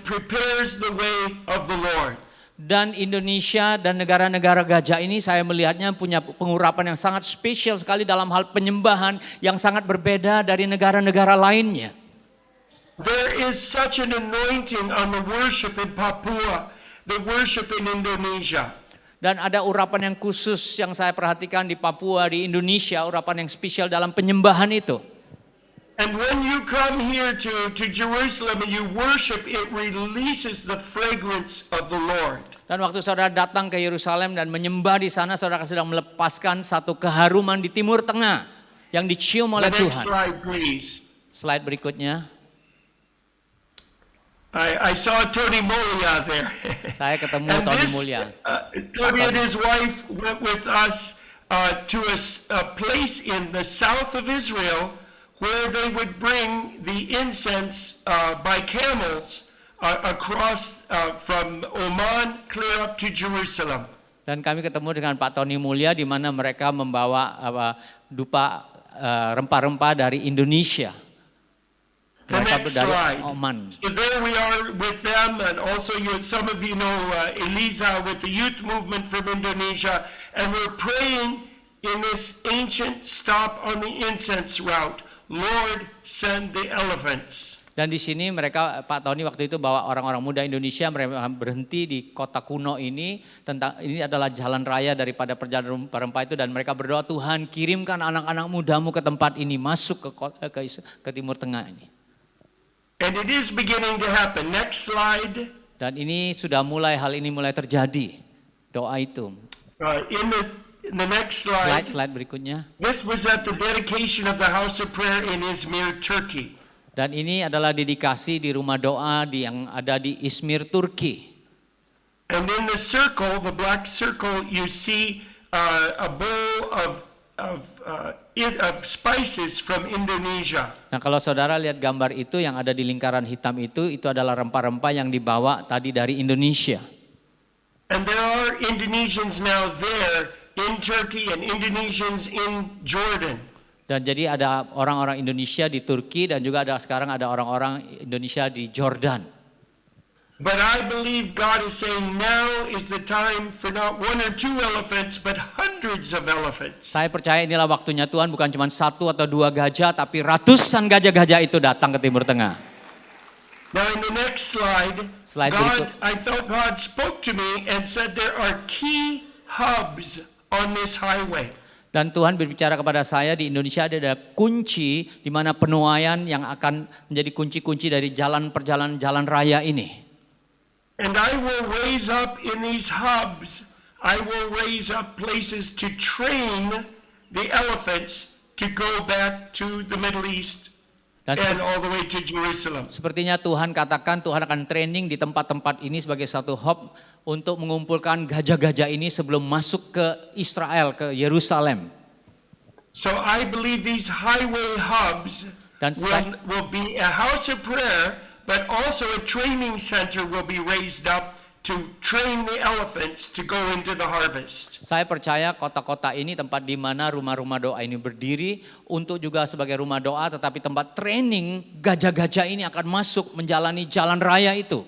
prepares the way of the Lord. Dan Indonesia dan negara-negara gajah ini saya melihatnya punya pengurapan yang sangat spesial sekali dalam hal penyembahan yang sangat berbeda dari negara-negara lainnya. There is such an anointing on the worship in Papua, the worship in Indonesia. Dan ada urapan yang khusus yang saya perhatikan di Papua, di Indonesia, urapan yang spesial dalam penyembahan itu. And when you come here to Jerusalem and you worship, it releases the fragrance of the Lord. Dan waktu saudara datang ke Yerusalem dan menyembah di sana, saudara sedang melepaskan satu keharuman di Timur Tengah yang dicium oleh The next Tuhan. slide, please. Slide berikutnya. I saw Tony Molia there. Saya ketemu And Tony this, Mulya. Tony and his wife went with us to a place in the south of Israel where they would bring the incense by camels across from Oman clear up to Jerusalem. Dan kami ketemu dengan Pak Tony Mulya di mana mereka membawa dupa rempah-rempah dari Indonesia. The Mereka next dari slide. Oman. So there we are with them, and also some of you know Eliza with the youth movement from Indonesia, and we're praying in this ancient stop on the incense route. Lord, send the elephants. Dan di sini mereka, Pak Tony waktu itu bawa orang-orang muda Indonesia, mereka berhenti di kota kuno ini, tentang ini adalah jalan raya daripada perjalanan rempah itu, dan mereka berdoa, Tuhan kirimkan anak-anak mudamu ke tempat ini, masuk ke Timur Tengah ini. And it is beginning to happen. Next slide. Dan ini sudah mulai, hal ini mulai terjadi, doa itu. In the next slide. Slide berikutnya. This was at the dedication of the House of Prayer in Izmir, Turkey. Dan ini adalah dedikasi di rumah doa yang ada di Izmir, Turki. And in the circle, the black circle, you see a bowl of spices from Indonesia. Nah, kalau saudara lihat gambar itu yang ada di lingkaran hitam itu adalah rempah-rempah yang dibawa tadi dari Indonesia. And there are Indonesians now there in Turkey and Indonesians in Jordan. Dan jadi ada orang-orang Indonesia di Turki dan juga sekarang ada orang-orang Indonesia di Jordan. But I believe God is saying now is the time for not one or two elephants, but hundreds of elephants. Saya percaya inilah waktunya Tuhan, bukan cuma satu atau dua gajah, tapi ratusan gajah-gajah itu datang ke Timur Tengah. Now in the next slide, I felt God spoke to me and said there are key hubs on this highway. Dan Tuhan berbicara kepada saya, di Indonesia ada kunci di mana penuaian yang akan menjadi kunci-kunci dari perjalanan jalan raya ini. And I will raise up in these hubs, I will raise up places to train the elephants to go back to the Middle East and all the way to Jerusalem. Sepertinya Tuhan katakan, Tuhan akan training di tempat-tempat ini sebagai satu hub untuk mengumpulkan gajah-gajah ini sebelum masuk ke Israel, ke Yerusalem. So I believe these highway hubs Dan will be a house of prayer, but also a training center will be raised up to train the elephants to go into the harvest. saya percaya kota-kota ini tempat di mana rumah-rumah doa ini berdiri untuk juga sebagai rumah doa, tetapi tempat training gajah-gajah ini akan masuk menjalani jalan raya itu.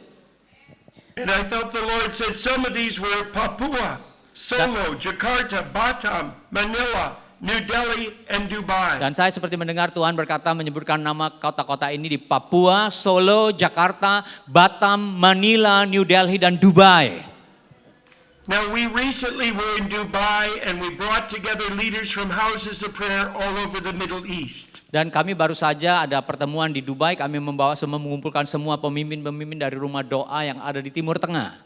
And I felt the Lord said some of these were Papua, Solo, Jakarta, Batam, Manila, New Delhi, and Dubai. Dan saya seperti mendengar Tuhan berkata menyebutkan nama kota-kota ini di Papua, Solo, Jakarta, Batam, Manila, New Delhi, dan Dubai. Now we recently were in Dubai and we brought together leaders from houses of prayer all over the Middle East. Dan kami baru saja ada pertemuan di Dubai, kami mengumpulkan semua pemimpin-pemimpin dari rumah doa yang ada di Timur Tengah.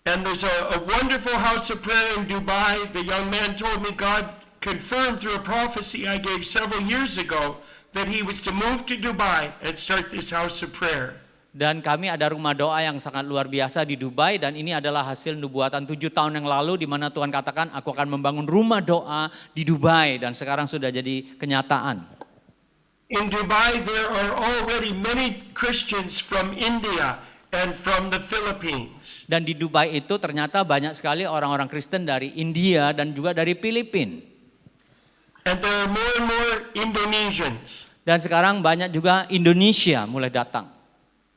And there's a wonderful house of prayer in Dubai. The young man told me God confirmed through a prophecy I gave several years ago that he was to move to Dubai and start this house of prayer. Dan kami ada rumah doa yang sangat luar biasa di Dubai, dan ini adalah hasil nubuatan 7 tahun yang lalu di mana Tuhan katakan aku akan membangun rumah doa di Dubai, dan sekarang sudah jadi kenyataan. In Dubai there are already many Christians from India and from the Philippines. Dan di Dubai itu ternyata banyak sekali orang-orang Kristen dari India dan juga dari Filipina. And there are more and more Indonesians. Dan sekarang banyak juga Indonesia mulai datang.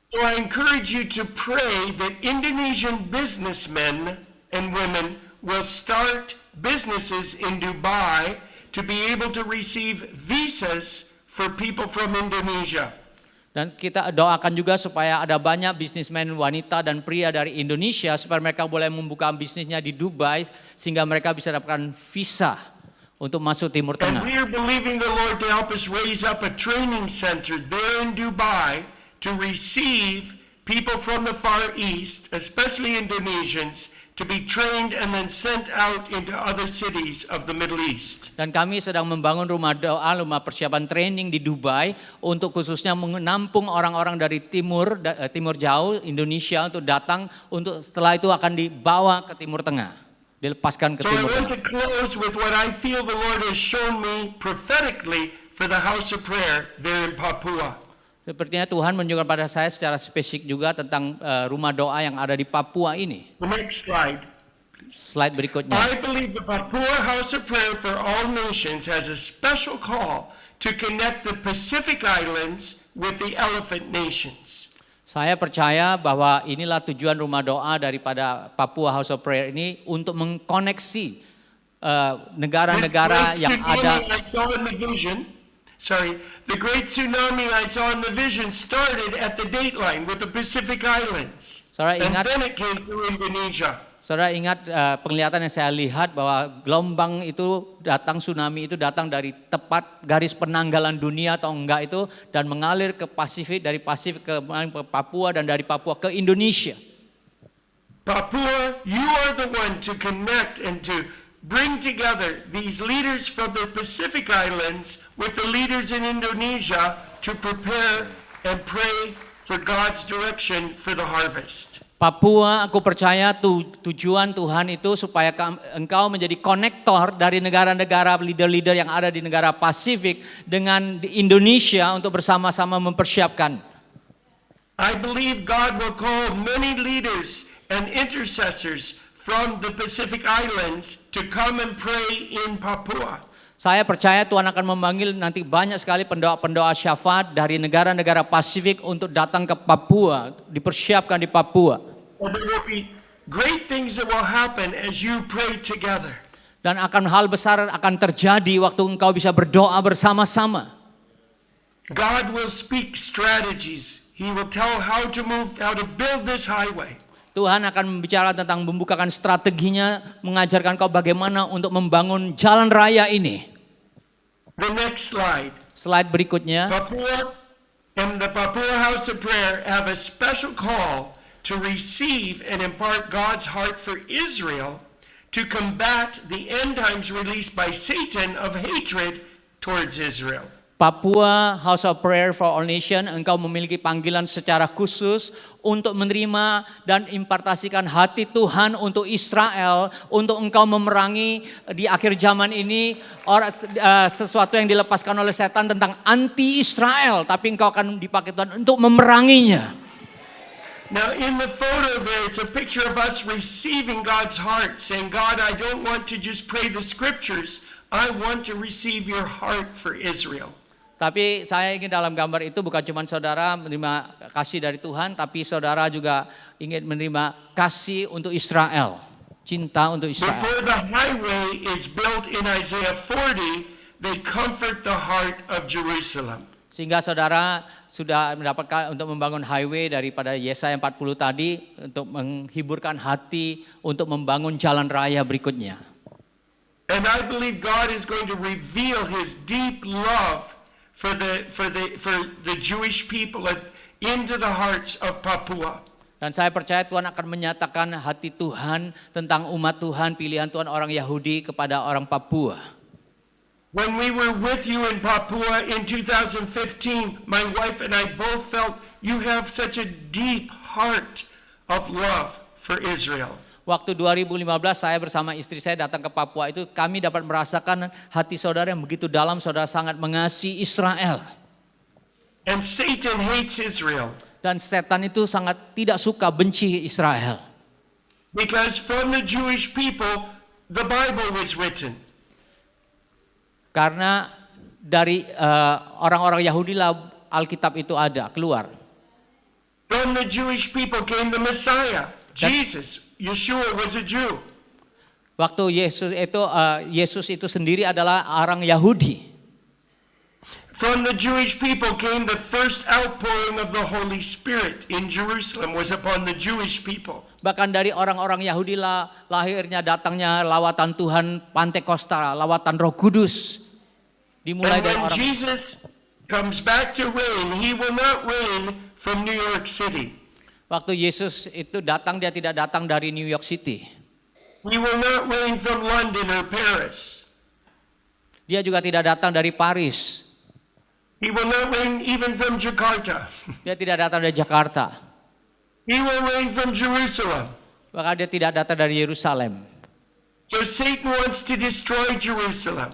So I encourage you to pray that Indonesian businessmen and women will start businesses in Dubai to be able to receive visas for people from Indonesia. Dan kita doakan juga supaya ada banyak bisnismen wanita dan pria dari Indonesia supaya mereka boleh membuka bisnisnya di Dubai sehingga mereka bisa dapatkan visa untuk masuk Timur And Tengah. we are believing the Lord to help us raise up a training center there in Dubai to receive people from the Far East, especially Indonesians, to be trained and then sent out into other cities of the Middle East. Dan kami sedang membangun rumah doa, rumah persiapan training di Dubai untuk khususnya menampung orang-orang dari timur jauh Indonesia untuk datang, untuk setelah itu akan dibawa ke Timur Tengah, dilepaskan ke So I Timur want Tengah. to close with what I feel the Lord has shown me prophetically for the house of prayer there in Papua. Sepertinya Tuhan menunjukkan pada saya secara spesifik juga tentang rumah doa yang ada di Papua ini. The next slide. Slide berikutnya. I believe the Papua House of Prayer for All Nations has a special call to connect the Pacific Islands with the elephant nations. Saya percaya bahwa inilah tujuan rumah doa daripada Papua House of Prayer ini untuk mengkoneksi negara-negara yang ada. The great tsunami I saw in the vision started at the dateline with the Pacific Islands. Saudara And ingat, then it came through Indonesia. saudara ingat penglihatan yang saya lihat bahwa gelombang itu datang, tsunami itu datang dari tepat garis penanggalan dunia atau enggak itu, dan mengalir ke Pasifik, dari Pasifik ke Papua, dan dari Papua ke Indonesia. Papua, you are the one to connect and to bring together these leaders from the Pacific Islands with the leaders in Indonesia to prepare and pray for God's direction for the harvest. Papua, aku percaya tujuan Tuhan itu supaya engkau menjadi konektor dari negara-negara leader-leader yang ada di negara Pasifik dengan di Indonesia untuk bersama-sama mempersiapkan. I believe God will call many leaders and intercessors from the Pacific Islands to come and pray in Papua. Saya percaya Tuhan akan memanggil nanti banyak sekali pendoa-pendoa syafaat dari negara-negara Pasifik untuk datang ke Papua, dipersiapkan di Papua. And there will be great things that will happen as you pray together. Dan hal besar akan terjadi waktu engkau bisa berdoa bersama-sama. God will speak strategies. He will tell how to move, how to build this highway. Tuhan akan membicara tentang membukakan strateginya, mengajarkan kau bagaimana untuk membangun jalan raya ini. The next slide. Slide berikutnya. Papua and the Papua House of Prayer have a special call to receive and impart God's heart for Israel to combat the end times released by Satan of hatred towards Israel. Papua House of Prayer for All Nation, engkau memiliki panggilan secara khusus untuk menerima dan impartasikan hati Tuhan untuk Israel, untuk engkau memerangi di akhir zaman ini sesuatu yang dilepaskan oleh setan tentang anti-Israel, tapi engkau akan dipakai Tuhan untuk memeranginya. Now in the photo there, it's a picture of us receiving God's heart, saying, God, I don't want to just pray the scriptures, I want to receive your heart for Israel. Tapi saya ingin dalam gambar itu bukan cuma saudara menerima kasih dari Tuhan, tapi saudara juga ingin menerima kasih untuk Israel, cinta untuk Israel. Before the highway is built in Isaiah 40, they comfort the heart of Jerusalem. Sehingga saudara sudah mendapatkan untuk membangun highway daripada Yesaya 40 tadi untuk menghiburkan hati untuk membangun jalan raya berikutnya. And I believe God is going to reveal his deep love for the Jewish people into the hearts of Papua. Dan saya percaya Tuhan akan menyatakan hati Tuhan tentang umat Tuhan, pilihan Tuhan orang Yahudi kepada orang Papua. When we were with you in Papua in 2015, my wife and I both felt you have such a deep heart of love for Israel. Waktu 2015 saya bersama istri saya datang ke Papua itu, kami dapat merasakan hati saudara yang begitu dalam, saudara sangat mengasihi Israel. And Satan hates Israel. Dan setan itu sangat tidak suka, benci Israel. Because from the Jewish people, the Bible was written. Karena dari orang-orang Yahudi lah Alkitab itu ada, keluar. From the Jewish people came the Messiah, Jesus. Yeshua was a Jew. Waktu Yesus itu sendiri adalah orang Yahudi. From the Jewish people came the first outpouring of the Holy Spirit in Jerusalem was upon the Jewish people. Bahkan dari orang-orang Yahudi lah lahirnya datangnya lawatan Tuhan Pantekosta, lawatan Roh Kudus. Dimulai And dari when orang. Jesus comes back to reign, he will not reign from New York City. Waktu Yesus itu datang, dia tidak datang dari New York City. He will not reign from London or Paris. Dia juga tidak datang dari Paris. He will not reign even from Jakarta. Dia tidak datang dari Jakarta. He will reign from Jerusalem. Bahkan dia tidak datang dari Yerusalem. So Satan wants to destroy Jerusalem.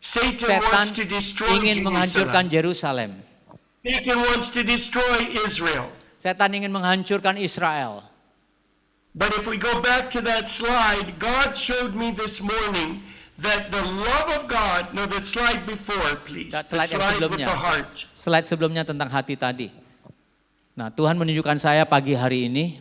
Satan wants to destroy ingin menghancurkan Jerusalem. Yerusalem. Satan wants to destroy Israel. Setan ingin menghancurkan Israel. But if we go back to that slide, God showed me this morning that the love of God, no, that slide before, please. That The slide yang slide with sebelumnya. the heart. Slide sebelumnya tentang hati tadi. Nah, Tuhan menunjukkan saya pagi hari ini,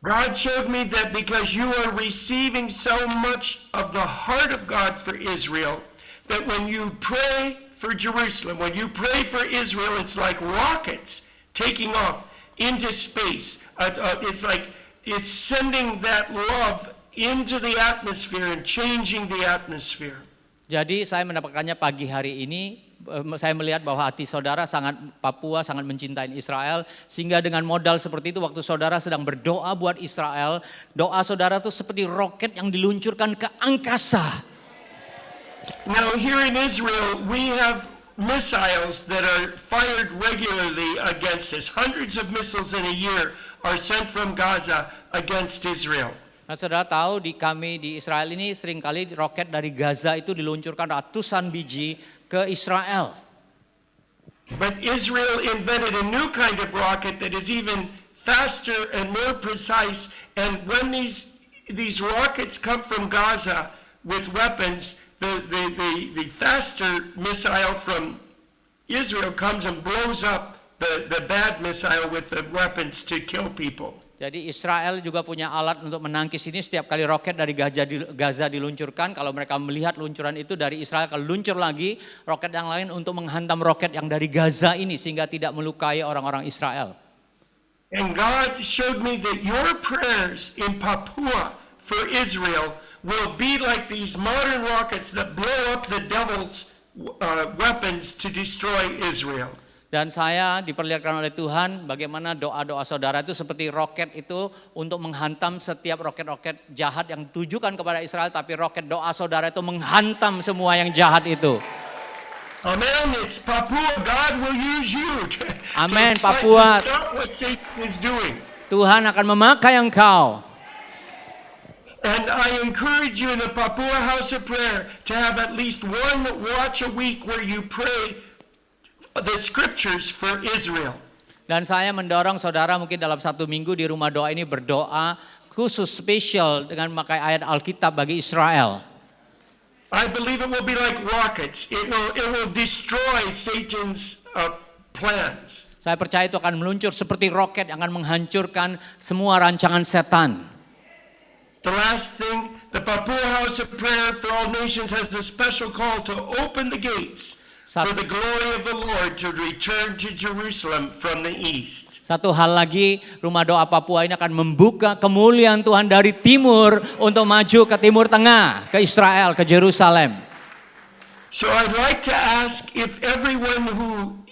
God showed me that because you are receiving so much of the heart of God for Israel, that when you pray for Jerusalem, when you pray for Israel, it's like rockets taking off into space. It's like it's sending that love into the atmosphere and changing the atmosphere. jadi saya mendapatkannya pagi hari ini, saya melihat bahwa hati saudara sangat Papua, sangat mencintai Israel, sehingga dengan modal seperti itu waktu saudara sedang berdoa buat Israel, doa saudara itu seperti roket yang diluncurkan ke angkasa. Now here in Israel, we have missiles that are fired regularly against us. Hundreds of missiles in a year are sent from Gaza against Israel. Nah, saudara tahu kami di Israel ini seringkali roket dari Gaza itu diluncurkan ratusan biji ke Israel. But Israel invented a new kind of rocket that is even faster and more precise. And when these rockets come from Gaza with weapons, the faster missile from Israel comes and blows up the bad missile with the weapons to kill people. Jadi Israel juga punya alat untuk menangkis ini. Setiap kali roket dari Gaza diluncurkan, kalau mereka melihat luncuran itu dari Israel, kalau luncur lagi roket yang lain untuk menghantam roket yang dari Gaza ini sehingga tidak melukai orang-orang Israel. And God showed me that your prayers in Papua for Israel will be like these modern rockets that blow up the devil's weapons to destroy Israel. Dan saya diperlihatkan oleh Tuhan bagaimana doa-doa saudara itu seperti roket itu untuk menghantam setiap roket-roket jahat yang ditujukan kepada Israel. Tapi roket doa saudara itu menghantam semua yang jahat itu. Amen. It's Papua. God will use you Amen, to Papua. stop what Satan is doing. Tuhan akan memakai engkau. And I encourage you in the Papua House of Prayer to have at least one watch a week where you pray the scriptures for Israel. Dan saya mendorong saudara mungkin dalam 1 minggu di rumah doa ini berdoa khusus spesial dengan memakai ayat Alkitab bagi Israel. I believe it will be like rockets. It will destroy Satan's plans. Saya percaya itu akan meluncur seperti roket yang akan menghancurkan semua rancangan setan. The last thing, the Papua House of Prayer for All Nations has the special call to open the gates for the glory of the Lord to return to Jerusalem from the east. Satu hal lagi, rumah doa Papua ini akan membuka kemuliaan Tuhan dari timur untuk maju ke timur tengah, ke Israel, ke Yerusalem. So I'd like to ask if everyone who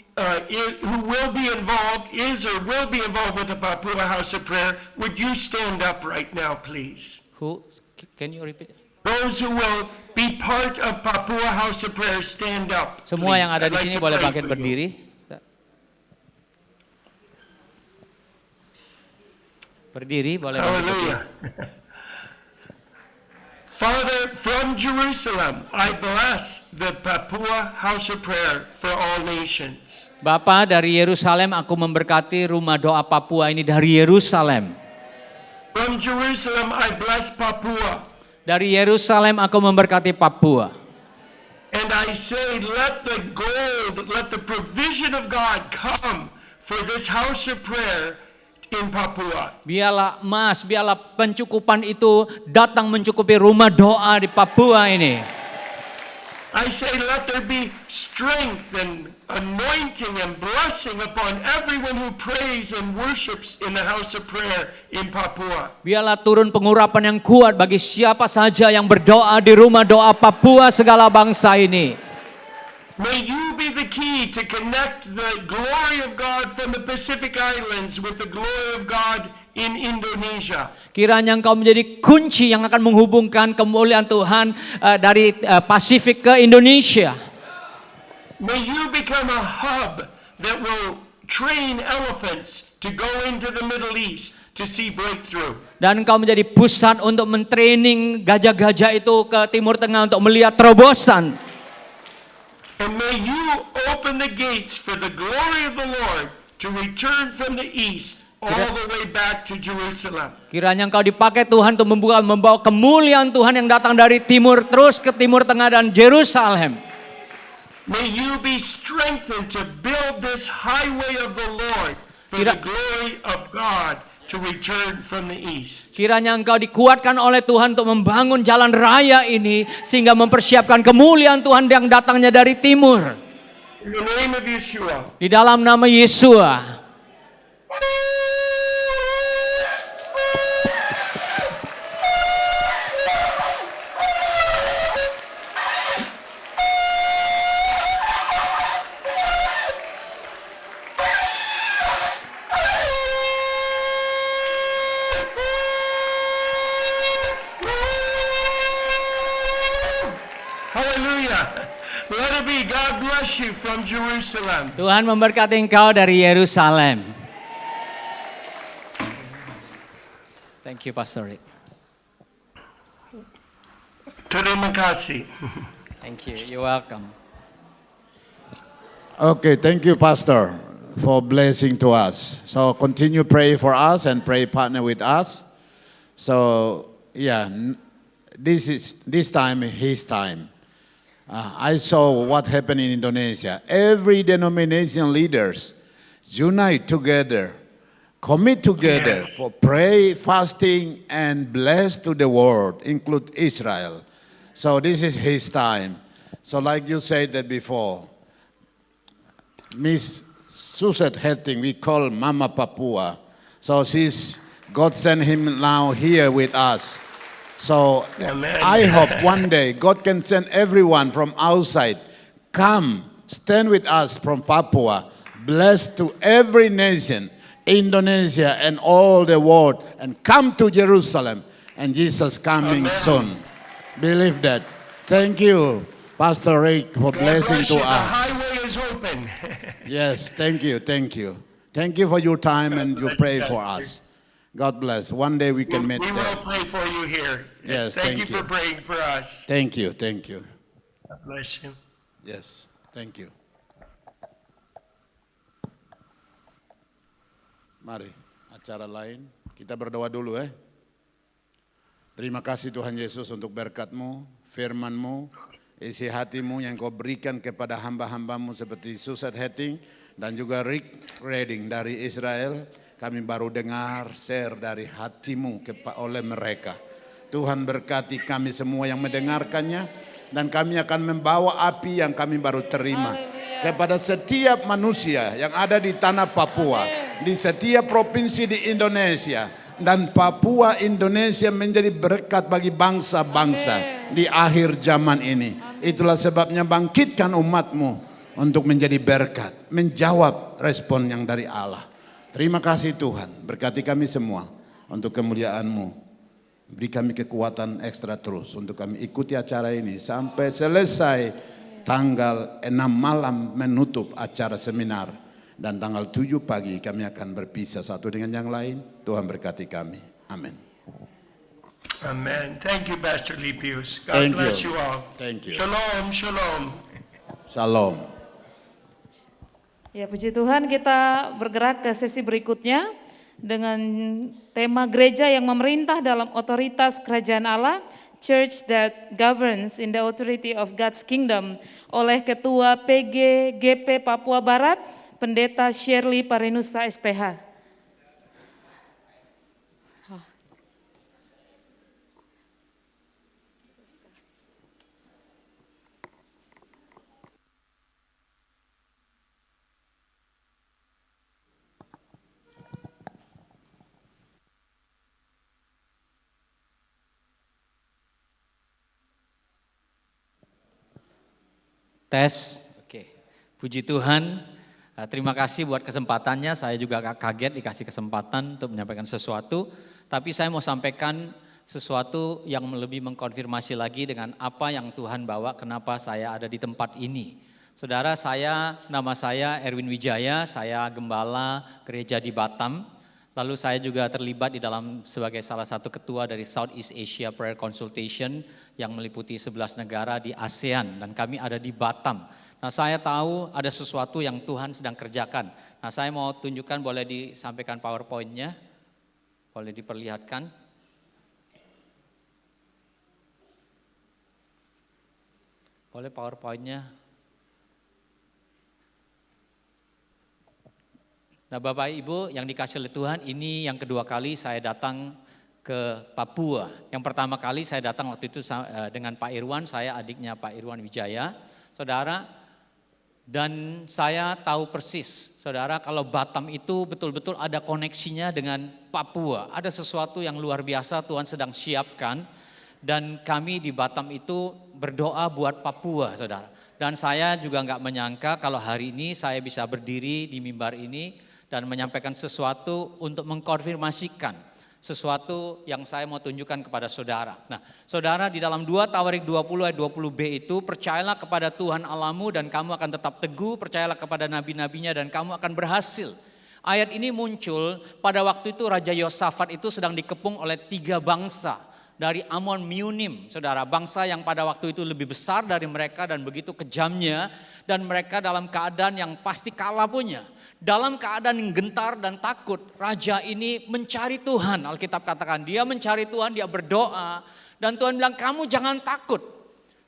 will be involved is or will be involved with the Papua House of Prayer, would you stand up right now, please? Who? Can you repeat? Those who will be part of Papua House of Prayer, stand up. Semua please. yang ada I'd di like sini to boleh pray bangkit for you. berdiri. Berdiri boleh. Hallelujah. Father, from Jerusalem, I bless the Papua House of Prayer for All Nations. Bapa, dari Yerusalem aku memberkati rumah doa Papua ini dari Yerusalem. From Jerusalem, I bless Papua. Dari Yerusalem aku memberkati Papua. And I say, let the gold, let the provision of God come for this house of prayer in Papua. Biarlah emas, biarlah pencukupan itu datang mencukupi rumah doa di Papua ini. I say, let there be strength and anointing and blessing upon everyone who prays and worships in the house of prayer in Papua. Biarlah turun pengurapan yang kuat bagi siapa saja yang berdoa di rumah doa Papua segala bangsa ini. May you be the key to connect the glory of God from the Pacific Islands with the glory of God in Indonesia. Kiranya engkau menjadi kunci yang akan menghubungkan kemuliaan Tuhan dari Pasifik ke Indonesia. May you become a hub that will train elephants to go into the Middle East to see breakthrough. Dan engkau menjadi pusat untuk mentraining gajah-gajah itu ke Timur Tengah untuk melihat terobosan. And may you open the gates for the glory of the Lord to return from the east all the way back to Jerusalem. Kiranya engkau dipakai Tuhan untuk membawa kemuliaan Tuhan yang datang dari timur terus ke Timur Tengah dan Yerusalem. May you be strengthened to build this highway of the Lord for the glory of God to return from the east. Kiranya engkau dikuatkan oleh Tuhan untuk membangun jalan raya ini sehingga mempersiapkan kemuliaan Tuhan yang datangnya dari timur. In the name of Yeshua. Di dalam nama Yesus. Hallelujah. Let it be. God bless you from Jerusalem. Tuhan memberkati engkau dari Yerusalem. Thank you, Pastor Rick. Terima kasih. Thank you. You're welcome. Okay, thank you, Pastor, for blessing to us. So continue pray for us and pray partner with us. So yeah, this time his time. I saw what happened in Indonesia. Every denomination leaders unite together, commit together for pray, fasting, and bless to the world, include Israel. So this is his time. So like you said that before, Miss Suzette Hetting, we call Mama Papua. So God sent him now here with us. So Amen. I hope one day God can send everyone from outside, come, stand with us from Papua, Bless to every nation, Indonesia and all the world, and come to Jerusalem. And Jesus coming Amen. soon. Believe that. Thank you, Pastor Rick, for God blessing bless to you. The us. highway is open. Yes, thank you, thank you. Thank you for your time and you bless pray you, for Pastor. us. God bless. One day we can meet We will there. pray for you here. Yes, Thank thank you for you. praying for us. Thank you, thank you. God bless you. Yes, thank you. Mari, acara lain. Kita berdoa dulu ya. Terima kasih Tuhan Yesus untuk berkat-Mu, firman-Mu, isi hatimu yang Kau berikan kepada hamba-hambamu seperti Susan Hetting dan juga Rick Redding dari Israel. Kami baru dengar share dari hatimu oleh mereka. Tuhan berkati kami semua yang mendengarkannya dan kami akan membawa api yang kami baru terima kepada setiap manusia yang ada di tanah Papua, di setiap provinsi di Indonesia, dan Papua Indonesia menjadi berkat bagi bangsa-bangsa di akhir zaman ini. Itulah sebabnya bangkitkan umatmu untuk menjadi berkat, menjawab respon yang dari Allah. Terima kasih Tuhan, berkati kami semua untuk kemuliaan-Mu. Beri kami kekuatan ekstra terus untuk kami ikuti acara ini sampai selesai tanggal 6 malam menutup acara seminar. Dan tanggal 7 pagi kami akan berpisah satu dengan yang lain. Tuhan berkati kami. Amin. Amen. Thank you, Pastor Lipius. God Thank bless you. you all. Thank you. Shalom, shalom. Shalom. Ya, puji Tuhan, kita bergerak ke sesi berikutnya dengan tema gereja yang memerintah dalam otoritas kerajaan Allah, Church that governs in the authority of God's kingdom, oleh Ketua PGGP Papua Barat, Pendeta Shirley Parinusa STH. Tes, oke. Puji Tuhan, terima kasih buat kesempatannya. Saya juga agak kaget dikasih kesempatan untuk menyampaikan sesuatu. Tapi saya mau sampaikan sesuatu yang lebih mengkonfirmasi lagi dengan apa yang Tuhan bawa, kenapa saya ada di tempat ini. Saudara, nama saya Erwin Wijaya, saya gembala gereja di Batam. Lalu saya juga terlibat di dalam sebagai salah satu ketua dari Southeast Asia Prayer Consultation yang meliputi 11 negara di ASEAN dan kami ada di Batam. Nah, saya tahu ada sesuatu yang Tuhan sedang kerjakan. Nah, saya mau tunjukkan, boleh disampaikan PowerPoint-nya? Boleh diperlihatkan? Boleh PowerPoint-nya? Nah, Bapak Ibu yang dikasih oleh Tuhan, ini yang kedua kali saya datang ke Papua. Yang pertama kali saya datang waktu itu dengan Pak Irwan, saya adiknya Pak Irwan Wijaya. Saudara, dan saya tahu persis, saudara, kalau Batam itu betul-betul ada koneksinya dengan Papua. Ada sesuatu yang luar biasa Tuhan sedang siapkan. Dan kami di Batam itu berdoa buat Papua, saudara. Dan saya juga nggak menyangka kalau hari ini saya bisa berdiri di mimbar ini dan menyampaikan sesuatu untuk mengkonfirmasikan sesuatu yang saya mau tunjukkan kepada saudara. Nah, saudara, di dalam 2 Tawarik 20 ayat 20b itu, percayalah kepada Tuhan Allahmu dan kamu akan tetap teguh, percayalah kepada nabi-nabinya dan kamu akan berhasil. Ayat ini muncul pada waktu itu Raja Yosafat itu sedang dikepung oleh 3 bangsa. Dari Amon Miunim, saudara, bangsa yang pada waktu itu lebih besar dari mereka dan begitu kejamnya. Dan mereka dalam keadaan yang pasti kalah punya. Dalam keadaan yang gentar dan takut, raja ini mencari Tuhan. Alkitab katakan dia mencari Tuhan, dia berdoa. Dan Tuhan bilang, kamu jangan takut.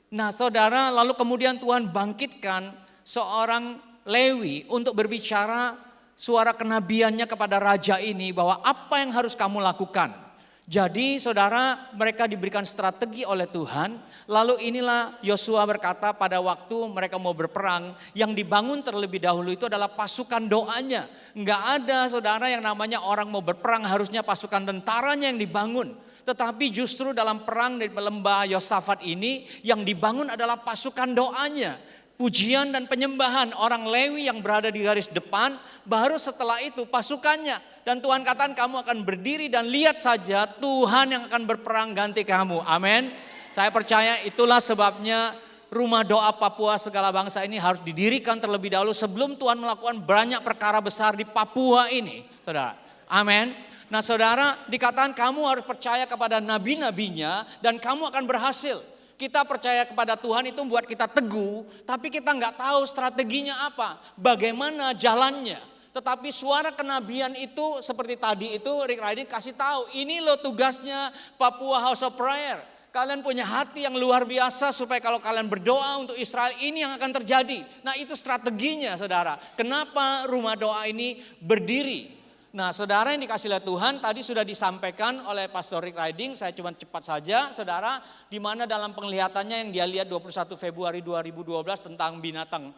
Nah, saudara, lalu kemudian Tuhan bangkitkan seorang Lewi untuk berbicara suara kenabiannya kepada raja ini bahwa apa yang harus kamu lakukan. Jadi saudara, mereka diberikan strategi oleh Tuhan. Lalu inilah Yosua berkata pada waktu mereka mau berperang, yang dibangun terlebih dahulu itu adalah pasukan doanya. Enggak ada saudara yang namanya orang mau berperang harusnya pasukan tentaranya yang dibangun. Tetapi justru dalam perang di lembah Yosafat ini yang dibangun adalah pasukan doanya. pujian dan penyembahan orang Lewi yang berada di garis depan, baru setelah itu pasukannya. Dan Tuhan katakan kamu akan berdiri dan lihat saja Tuhan yang akan berperang ganti kamu. Amin. Saya percaya itulah sebabnya rumah doa Papua segala bangsa ini harus didirikan terlebih dahulu sebelum Tuhan melakukan banyak perkara besar di Papua ini, saudara. Amin. Nah saudara, dikatakan kamu harus percaya kepada nabi-nabinya dan kamu akan berhasil. Kita percaya kepada Tuhan itu membuat kita teguh, tapi kita nggak tahu strateginya apa, bagaimana jalannya. Tetapi suara kenabian itu seperti tadi itu Rick Riding kasih tahu, ini loh tugasnya Papua House of Prayer. Kalian punya hati yang luar biasa supaya kalau kalian berdoa untuk Israel ini yang akan terjadi. Nah itu strateginya saudara. Kenapa rumah doa ini berdiri? Nah saudara yang dikasih oleh Tuhan tadi sudah disampaikan oleh Pastor Rick Riding. Saya cuma cepat saja saudara. Di mana dalam penglihatannya yang dia lihat 21 Februari 2012 tentang binatang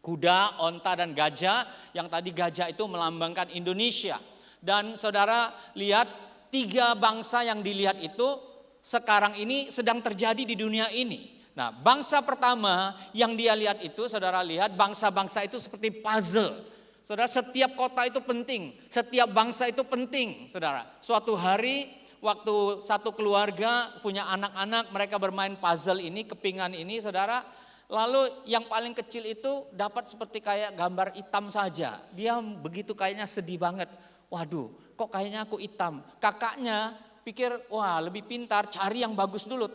kuda, onta dan gajah. Yang tadi gajah itu melambangkan Indonesia. Dan saudara lihat 3 bangsa yang dilihat itu sekarang ini sedang terjadi di dunia ini. Nah bangsa pertama yang dia lihat itu saudara lihat bangsa-bangsa itu seperti puzzle. Saudara, setiap kota itu penting, setiap bangsa itu penting, saudara. Suatu hari waktu satu keluarga punya anak-anak, mereka bermain puzzle ini, kepingan ini, saudara. Lalu yang paling kecil itu dapat seperti kayak gambar hitam saja. Dia begitu kayaknya sedih banget. Waduh, kok kayaknya aku hitam. Kakaknya pikir, wah lebih pintar, cari yang bagus dulu.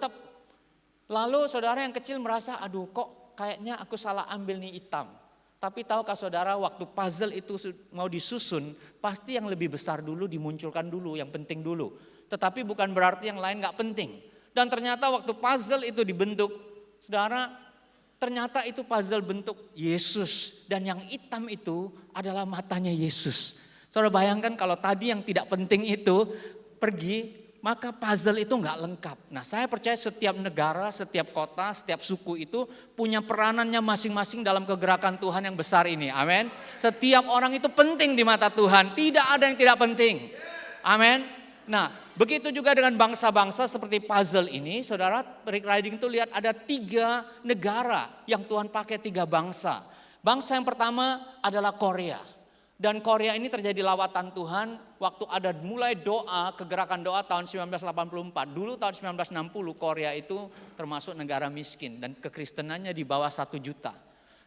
Lalu saudara yang kecil merasa, aduh kok kayaknya aku salah ambil nih hitam. Tapi tahukah saudara waktu puzzle itu mau disusun, pasti yang lebih besar dulu dimunculkan dulu, yang penting dulu. Tetapi bukan berarti yang lain gak penting. Dan ternyata waktu puzzle itu dibentuk, saudara, ternyata itu puzzle bentuk Yesus. Dan yang hitam itu adalah matanya Yesus. Saudara bayangkan kalau tadi yang tidak penting itu pergi, maka puzzle itu nggak lengkap. Nah saya percaya setiap negara, setiap kota, setiap suku itu punya peranannya masing-masing dalam kegerakan Tuhan yang besar ini. Amin. Setiap orang itu penting di mata Tuhan, tidak ada yang tidak penting. Amin. Nah begitu juga dengan bangsa-bangsa seperti puzzle ini, saudara Rick Riding itu lihat ada 3 negara yang Tuhan pakai 3 bangsa. Bangsa yang pertama adalah Korea. Dan Korea ini terjadi lawatan Tuhan waktu ada mulai doa, kegerakan doa tahun 1984. Dulu tahun 1960 Korea itu termasuk negara miskin dan kekristenannya di bawah 1 juta.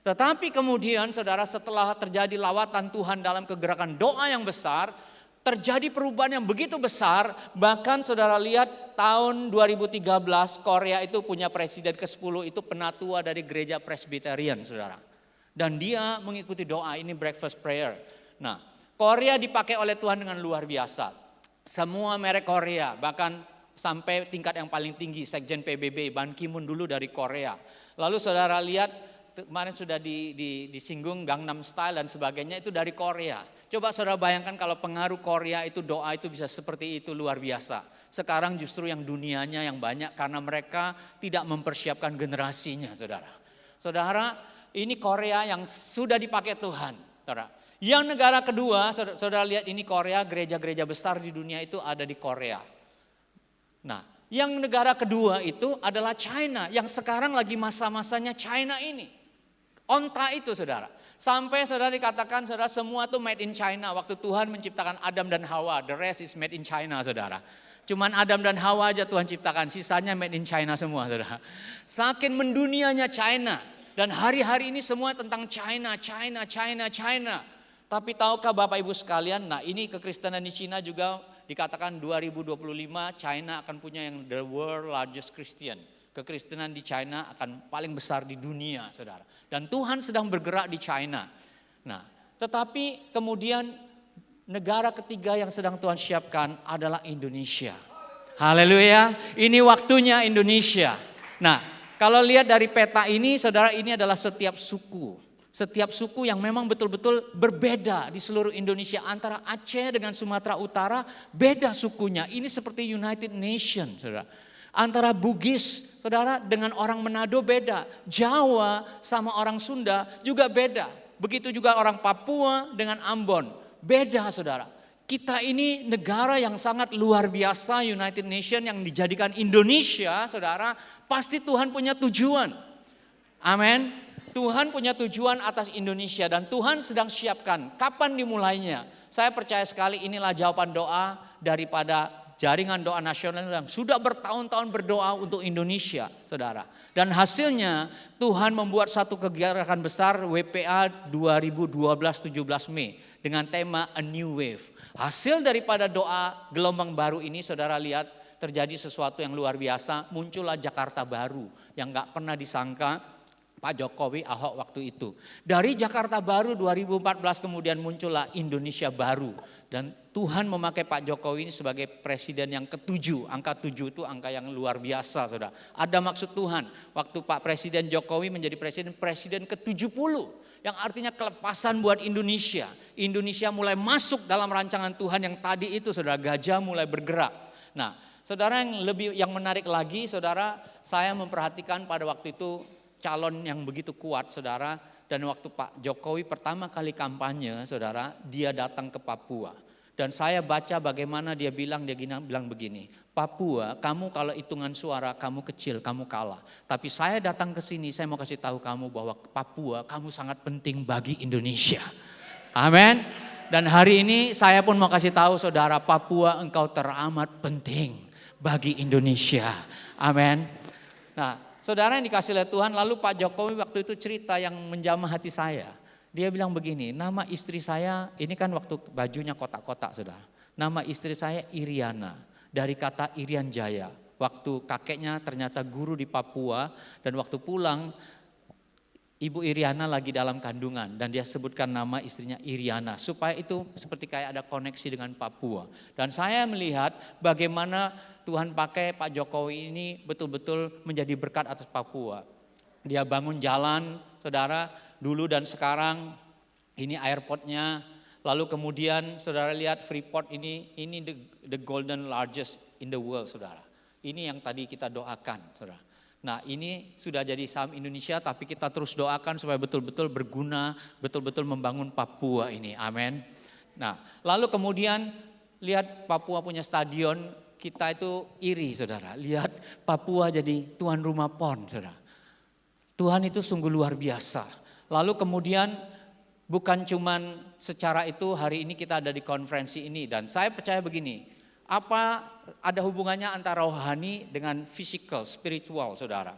Tetapi kemudian saudara setelah terjadi lawatan Tuhan dalam kegerakan doa yang besar, terjadi perubahan yang begitu besar. Bahkan saudara lihat tahun 2013 Korea itu punya presiden ke-10 itu penatua dari gereja Presbyterian saudara. Dan dia mengikuti doa ini breakfast prayer. Nah, Korea dipakai oleh Tuhan dengan luar biasa. Semua merek Korea, bahkan sampai tingkat yang paling tinggi, Sekjen PBB, Ban Ki-moon dulu dari Korea. Lalu saudara lihat, kemarin sudah disinggung Gangnam Style dan sebagainya, itu dari Korea. Coba saudara bayangkan kalau pengaruh Korea itu doa itu bisa seperti itu, luar biasa. Sekarang justru yang dunianya yang banyak karena mereka tidak mempersiapkan generasinya, saudara. Saudara, ini Korea yang sudah dipakai Tuhan, saudara. Yang negara kedua, saudara lihat ini Korea, gereja-gereja besar di dunia itu ada di Korea. Nah, yang negara kedua itu adalah China, yang sekarang lagi masa-masanya China ini. Onta itu saudara. Sampai saudara dikatakan saudara semua tuh made in China. Waktu Tuhan menciptakan Adam dan Hawa, the rest is made in China saudara. Cuman Adam dan Hawa aja Tuhan ciptakan, sisanya made in China semua saudara. Saking mendunianya China. Dan hari-hari ini semua tentang China. Tapi tahukah Bapak Ibu sekalian, nah ini kekristenan di Cina juga dikatakan 2025 China akan punya yang the world largest Christian. Kekristenan di China akan paling besar di dunia saudara. Dan Tuhan sedang bergerak di China. Nah tetapi kemudian negara ketiga yang sedang Tuhan siapkan adalah Indonesia. Haleluya, ini waktunya Indonesia. Nah kalau lihat dari peta ini saudara, ini adalah setiap suku. Setiap suku yang memang betul-betul berbeda di seluruh Indonesia. Antara Aceh dengan Sumatera Utara beda sukunya. Ini seperti United Nations saudara. Antara Bugis saudara dengan orang Manado beda. Jawa sama orang Sunda juga beda. Begitu juga orang Papua dengan Ambon. Beda saudara. Kita ini negara yang sangat luar biasa, United Nations yang dijadikan Indonesia saudara. Pasti Tuhan punya tujuan. Amin. Tuhan punya tujuan atas Indonesia dan Tuhan sedang siapkan. Kapan dimulainya? Saya percaya sekali inilah jawaban doa daripada jaringan doa nasional yang sudah bertahun-tahun berdoa untuk Indonesia, saudara. Dan hasilnya Tuhan membuat satu kegiatan besar WPA 2012-17 Mei dengan tema A New Wave. Hasil daripada doa gelombang baru ini, saudara lihat terjadi sesuatu yang luar biasa. Muncullah Jakarta baru yang gak pernah disangka Pak Jokowi, Ahok waktu itu. Dari Jakarta baru 2014 kemudian muncullah Indonesia baru. Dan Tuhan memakai Pak Jokowi ini sebagai presiden yang ke-7. Angka 7 itu angka yang luar biasa, saudara. Ada maksud Tuhan. Waktu Pak Presiden Jokowi menjadi presiden ke-70. Yang artinya kelepasan buat Indonesia. Indonesia mulai masuk dalam rancangan Tuhan yang tadi itu, saudara. Gajah mulai bergerak. Nah, saudara, yang menarik lagi, saudara, saya memperhatikan pada waktu itu calon yang begitu kuat, saudara. Dan waktu Pak Jokowi pertama kali kampanye, saudara, dia datang ke Papua. Dan saya baca bagaimana dia bilang begini, Papua, kamu kalau hitungan suara kamu kecil, kamu kalah. Tapi saya datang ke sini, saya mau kasih tahu kamu bahwa Papua, kamu sangat penting bagi Indonesia. Amin. Dan hari ini saya pun mau kasih tahu saudara, Papua engkau teramat penting bagi Indonesia. Amin. Nah, saudara yang dikasih oleh Tuhan, lalu Pak Jokowi waktu itu cerita yang menjamah hati saya. Dia bilang begini, nama istri saya, ini kan waktu bajunya kotak-kotak, saudara. Nama istri saya Iriana, dari kata Irian Jaya. Waktu kakeknya ternyata guru di Papua, dan waktu pulang, Ibu Iriana lagi dalam kandungan. Dan dia sebutkan nama istrinya Iriana, supaya itu seperti kayak ada koneksi dengan Papua. Dan saya melihat bagaimana Tuhan pakai Pak Jokowi ini betul-betul menjadi berkat atas Papua. Dia bangun jalan, saudara, dulu dan sekarang. Ini airportnya. Lalu kemudian saudara lihat Freeport ini the golden largest in the world, saudara. Ini yang tadi kita doakan, saudara. Nah, ini sudah jadi saham Indonesia, tapi kita terus doakan supaya betul-betul berguna, betul-betul membangun Papua ini. Amin. Nah, lalu kemudian lihat Papua punya stadion. Kita itu iri, saudara. Lihat Papua jadi tuan rumah PON, saudara. Tuhan itu sungguh luar biasa. Lalu kemudian bukan cuman secara itu, hari ini kita ada di konferensi ini. Dan saya percaya begini, apa ada hubungannya antara rohani dengan physical, spiritual, saudara?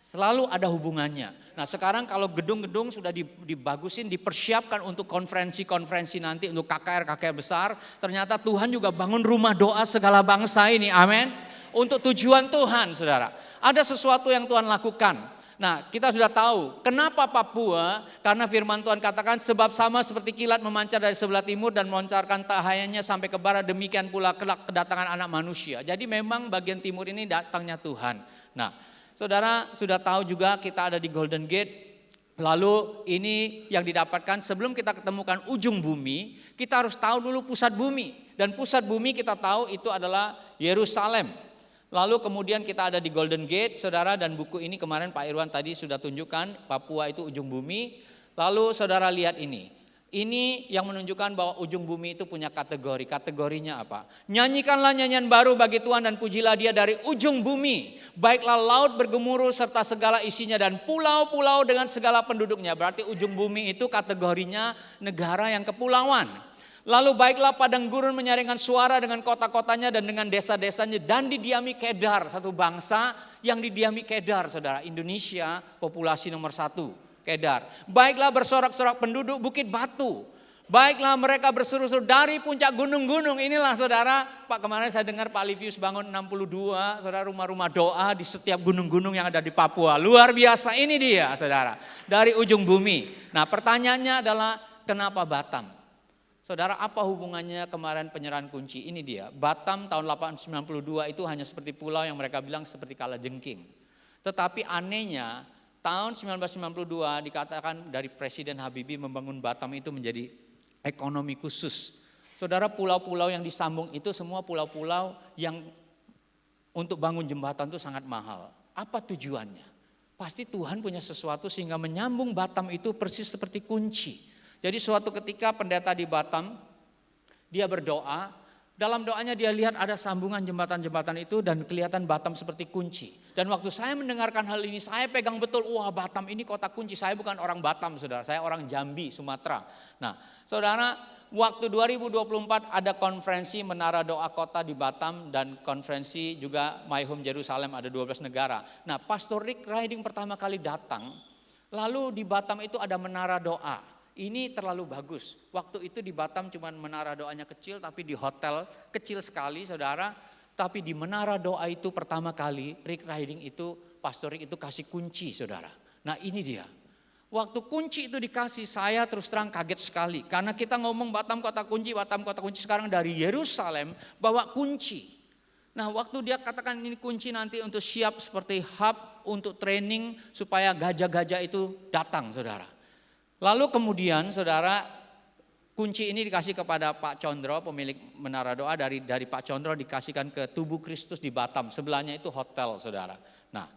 Selalu ada hubungannya. Nah, sekarang kalau gedung-gedung sudah dibagusin, dipersiapkan untuk konferensi-konferensi nanti, untuk KKR besar, ternyata Tuhan juga bangun rumah doa segala bangsa ini, amin. Untuk tujuan Tuhan, saudara. Ada sesuatu yang Tuhan lakukan. Nah, kita sudah tahu kenapa Papua, karena firman Tuhan katakan sebab sama seperti kilat memancar dari sebelah timur dan meloncarkan cahayanya sampai ke barat, demikian pula kelak kedatangan anak manusia. Jadi memang bagian timur ini datangnya Tuhan. Nah, saudara sudah tahu juga kita ada di Golden Gate. Lalu ini yang didapatkan sebelum kita ketemukan ujung bumi, kita harus tahu dulu pusat bumi. Dan pusat bumi kita tahu itu adalah Yerusalem. Lalu kemudian kita ada di Golden Gate, saudara, dan buku ini kemarin Pak Irwan tadi sudah tunjukkan, Papua itu ujung bumi. Lalu saudara lihat ini. Ini yang menunjukkan bahwa ujung bumi itu punya kategori. Kategorinya apa? Nyanyikanlah nyanyian baru bagi Tuhan dan pujilah Dia dari ujung bumi. Baiklah laut bergemuruh serta segala isinya dan pulau-pulau dengan segala penduduknya. Berarti ujung bumi itu kategorinya negara yang kepulauan. Lalu baiklah padang gurun menyaringkan suara dengan kota-kotanya dan dengan desa-desanya. Dan didiami Kedar, satu bangsa yang didiami Kedar, saudara. Indonesia populasi nomor 1, Kedar. Baiklah bersorak-sorak penduduk Bukit Batu. Baiklah mereka berseru-seru dari puncak gunung-gunung. Inilah saudara, Pak kemarin saya dengar Pak Livius bangun 62, saudara, rumah-rumah doa di setiap gunung-gunung yang ada di Papua. Luar biasa, ini dia saudara, dari ujung bumi. Nah, pertanyaannya adalah kenapa Batam? Saudara, apa hubungannya kemarin penyerahan kunci? Ini dia, Batam tahun 1892 itu hanya seperti pulau yang mereka bilang seperti kalajengking. Tetapi anehnya tahun 1992 dikatakan dari Presiden Habibie membangun Batam itu menjadi ekonomi khusus. Saudara, pulau-pulau yang disambung itu semua pulau-pulau yang untuk bangun jembatan itu sangat mahal. Apa tujuannya? Pasti Tuhan punya sesuatu sehingga menyambung Batam itu persis seperti kunci. Jadi suatu ketika pendeta di Batam, dia berdoa, Dalam doanya dia lihat ada sambungan jembatan-jembatan itu dan kelihatan Batam seperti kunci. Dan waktu saya mendengarkan hal ini, saya pegang betul, wah Batam ini kota kunci. Saya bukan orang Batam, saudara, saya orang Jambi, Sumatera. Nah, saudara, waktu 2024 ada konferensi Menara Doa Kota di Batam dan konferensi juga My Home Jerusalem, ada 12 negara. Nah, Pastor Rick Riding pertama kali datang, lalu di Batam itu ada Menara Doa. Ini terlalu bagus. Waktu itu di Batam cuma menara doanya kecil, tapi di hotel kecil sekali, saudara. Tapi di menara doa itu pertama kali Rick Riding itu, Pastor Rick itu kasih kunci, saudara. Nah ini dia. Waktu kunci itu dikasih, saya terus terang kaget sekali. Karena kita ngomong Batam kota kunci sekarang dari Yerusalem bawa kunci. Nah waktu dia katakan ini kunci nanti untuk siap seperti hub untuk training supaya gajah-gajah itu datang, saudara. Lalu kemudian saudara, kunci ini dikasih kepada Pak Condro, pemilik Menara Doa, dari Pak Condro dikasihkan ke Tubuh Kristus di Batam. Sebelahnya itu hotel, saudara. Nah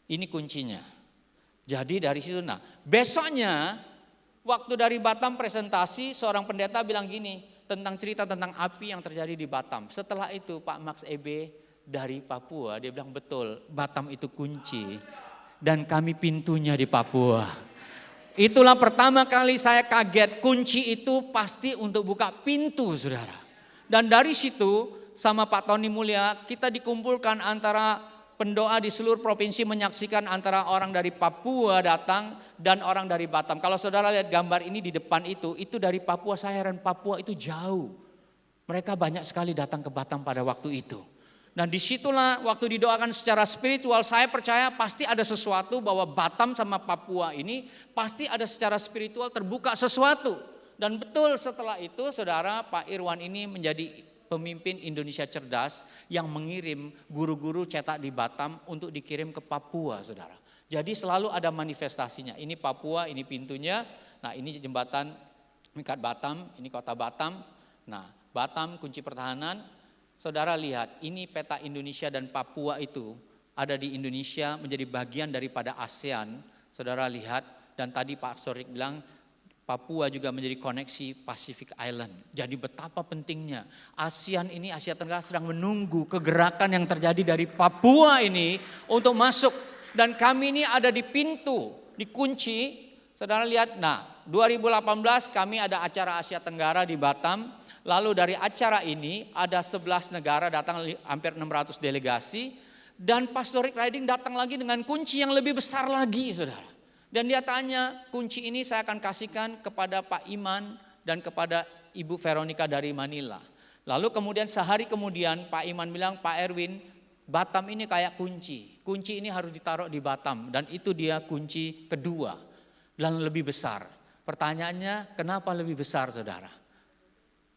ini kuncinya. Jadi dari situ, nah besoknya waktu dari Batam presentasi, seorang pendeta bilang gini, tentang cerita tentang api yang terjadi di Batam. Setelah itu Pak Max Ebe dari Papua, dia bilang betul, Batam itu kunci dan kami pintunya di Papua. Itulah pertama kali saya kaget, kunci itu pasti untuk buka pintu, saudara. Dan dari situ sama Pak Tony Mulya kita dikumpulkan antara pendoa di seluruh provinsi, menyaksikan antara orang dari Papua datang dan orang dari Batam. Kalau saudara lihat gambar ini di depan itu dari Papua. Saya heran, Papua itu jauh. Mereka banyak sekali datang ke Batam pada waktu itu. Dan disitulah waktu didoakan secara spiritual, saya percaya pasti ada sesuatu bahwa Batam sama Papua ini pasti ada secara spiritual terbuka sesuatu. Dan betul setelah itu saudara, Pak Irwan ini menjadi pemimpin Indonesia Cerdas yang mengirim guru-guru cetak di Batam untuk dikirim ke Papua, saudara. Jadi selalu ada manifestasinya. Ini Papua, ini pintunya. Nah ini jembatan Mikat Batam, ini kota Batam. Nah Batam kunci pertahanan. Saudara lihat, ini peta Indonesia dan Papua itu ada di Indonesia menjadi bagian daripada ASEAN. Saudara lihat, dan tadi Pak Sorik bilang Papua juga menjadi koneksi Pacific Island. Jadi betapa pentingnya ASEAN ini, Asia Tenggara sedang menunggu kegerakan yang terjadi dari Papua ini untuk masuk. Dan kami ini ada di pintu, dikunci. Saudara lihat, nah 2018 kami ada acara Asia Tenggara di Batam. Lalu dari acara ini ada 11 negara datang, hampir 600 delegasi. Dan Pastor Rick Riding datang lagi dengan kunci yang lebih besar lagi, saudara. Dan dia tanya, kunci ini saya akan kasihkan kepada Pak Iman dan kepada Ibu Veronica dari Manila. Lalu kemudian sehari kemudian Pak Iman bilang, Pak Erwin, Batam ini kayak kunci. Kunci ini harus ditaruh di Batam dan itu dia kunci kedua dan lebih besar. Pertanyaannya, kenapa lebih besar, saudara?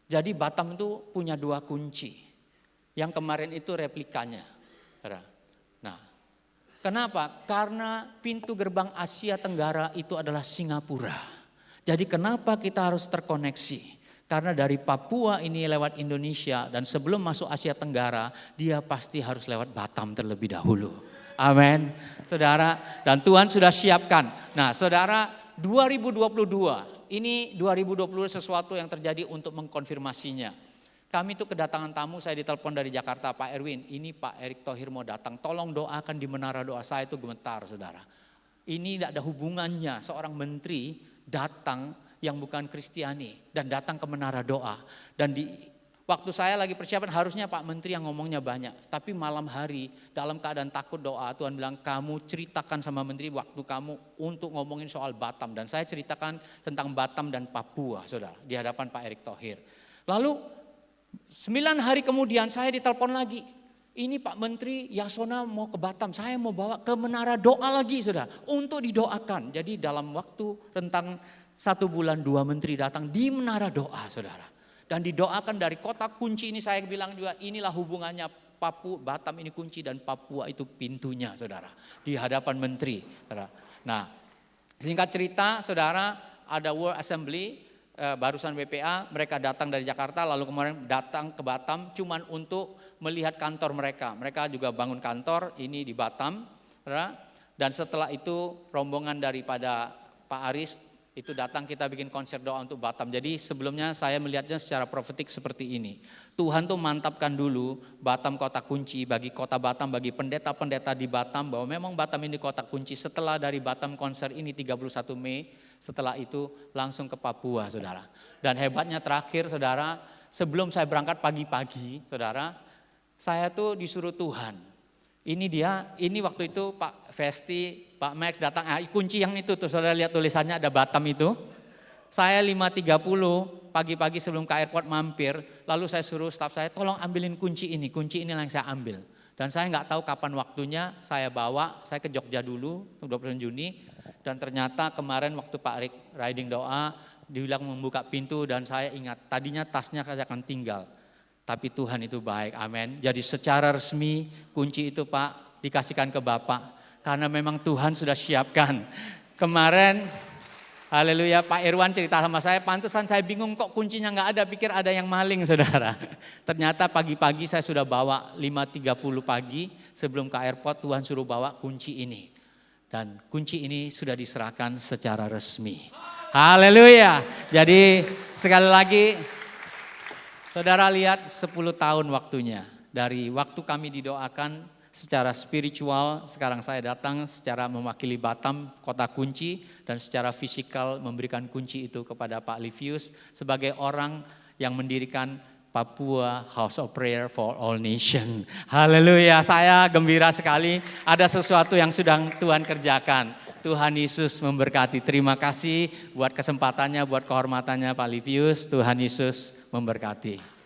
Jadi Batam itu punya dua kunci. Yang kemarin itu replikanya. Nah, kenapa? Karena pintu gerbang Asia Tenggara itu adalah Singapura. Jadi kenapa kita harus terkoneksi? Karena dari Papua ini lewat Indonesia dan sebelum masuk Asia Tenggara, dia pasti harus lewat Batam terlebih dahulu. Amin. Saudara, dan Tuhan sudah siapkan. Nah, saudara, 2022 ini 2020 sesuatu yang terjadi untuk mengkonfirmasinya. Kami itu kedatangan tamu, saya ditelepon dari Jakarta, Pak Erwin, ini Pak Erick Thohir mau datang, tolong doakan di Menara Doa. Saya itu gemetar, saudara. Ini tidak ada hubungannya seorang menteri datang yang bukan Kristiani dan datang ke Menara Doa. Dan waktu saya lagi persiapan harusnya Pak Menteri yang ngomongnya banyak. Tapi malam hari dalam keadaan takut doa, Tuhan bilang kamu ceritakan sama Menteri waktu kamu untuk ngomongin soal Batam. Dan saya ceritakan tentang Batam dan Papua, saudara, di hadapan Pak Erick Thohir. Lalu 9 hari kemudian saya ditelepon lagi. Ini Pak Menteri Yasona mau ke Batam, saya mau bawa ke Menara Doa lagi, saudara, untuk didoakan. Jadi dalam waktu rentang 1 bulan 2 menteri datang di Menara Doa, saudara. Dan didoakan dari kota kunci ini, saya bilang juga inilah hubungannya Papua, Batam ini kunci dan Papua itu pintunya, saudara. Di hadapan menteri. Saudara. Nah, singkat cerita, saudara, ada World Assembly, barusan WPA, mereka datang dari Jakarta, lalu kemarin datang ke Batam cuman untuk melihat kantor mereka. Mereka juga bangun kantor ini di Batam. Saudara. Dan setelah itu rombongan daripada Pak Aris Itu datang kita bikin konser doa untuk Batam. Jadi sebelumnya saya melihatnya secara profetik seperti ini. Tuhan tuh mantapkan dulu Batam kota kunci bagi kota Batam, bagi pendeta-pendeta di Batam, bahwa memang Batam ini kota kunci. Setelah dari Batam konser ini 31 Mei, setelah itu langsung ke Papua, saudara. Dan hebatnya terakhir, saudara, sebelum saya berangkat pagi-pagi, saudara, saya tuh disuruh Tuhan. Ini waktu itu Pak Vesti, Pak Max datang, kunci yang itu tuh, saudara lihat tulisannya ada Batam itu. Saya 5.30 pagi-pagi sebelum ke airport mampir, lalu saya suruh staf saya, tolong ambilin kunci ini yang saya ambil. Dan saya nggak tahu kapan waktunya, saya ke Jogja dulu, 29 Juni, dan ternyata kemarin waktu Pak Rick riding doa, dibilang membuka pintu dan saya ingat, tadinya tasnya saya akan tinggal. Tapi Tuhan itu baik, amin. Jadi secara resmi kunci itu Pak dikasihkan ke Bapak. Karena memang Tuhan sudah siapkan. Kemarin, haleluya, Pak Irwan cerita sama saya, pantesan saya bingung kok kuncinya nggak ada, pikir ada yang maling, saudara. Ternyata pagi-pagi saya sudah bawa 5.30 pagi sebelum ke airport, Tuhan suruh bawa kunci ini. Dan kunci ini sudah diserahkan secara resmi. Haleluya. Jadi sekali lagi, saudara lihat 10 tahun waktunya. Dari waktu kami didoakan secara spiritual, sekarang saya datang secara mewakili Batam, kota kunci, dan secara fisikal memberikan kunci itu kepada Pak Livius sebagai orang yang mendirikan Papua House of Prayer for All Nation. Haleluya, saya gembira sekali ada sesuatu yang sedang Tuhan kerjakan. Tuhan Yesus memberkati. Terima kasih buat kesempatannya, buat kehormatannya Pak Livius. Tuhan Yesus memberkati.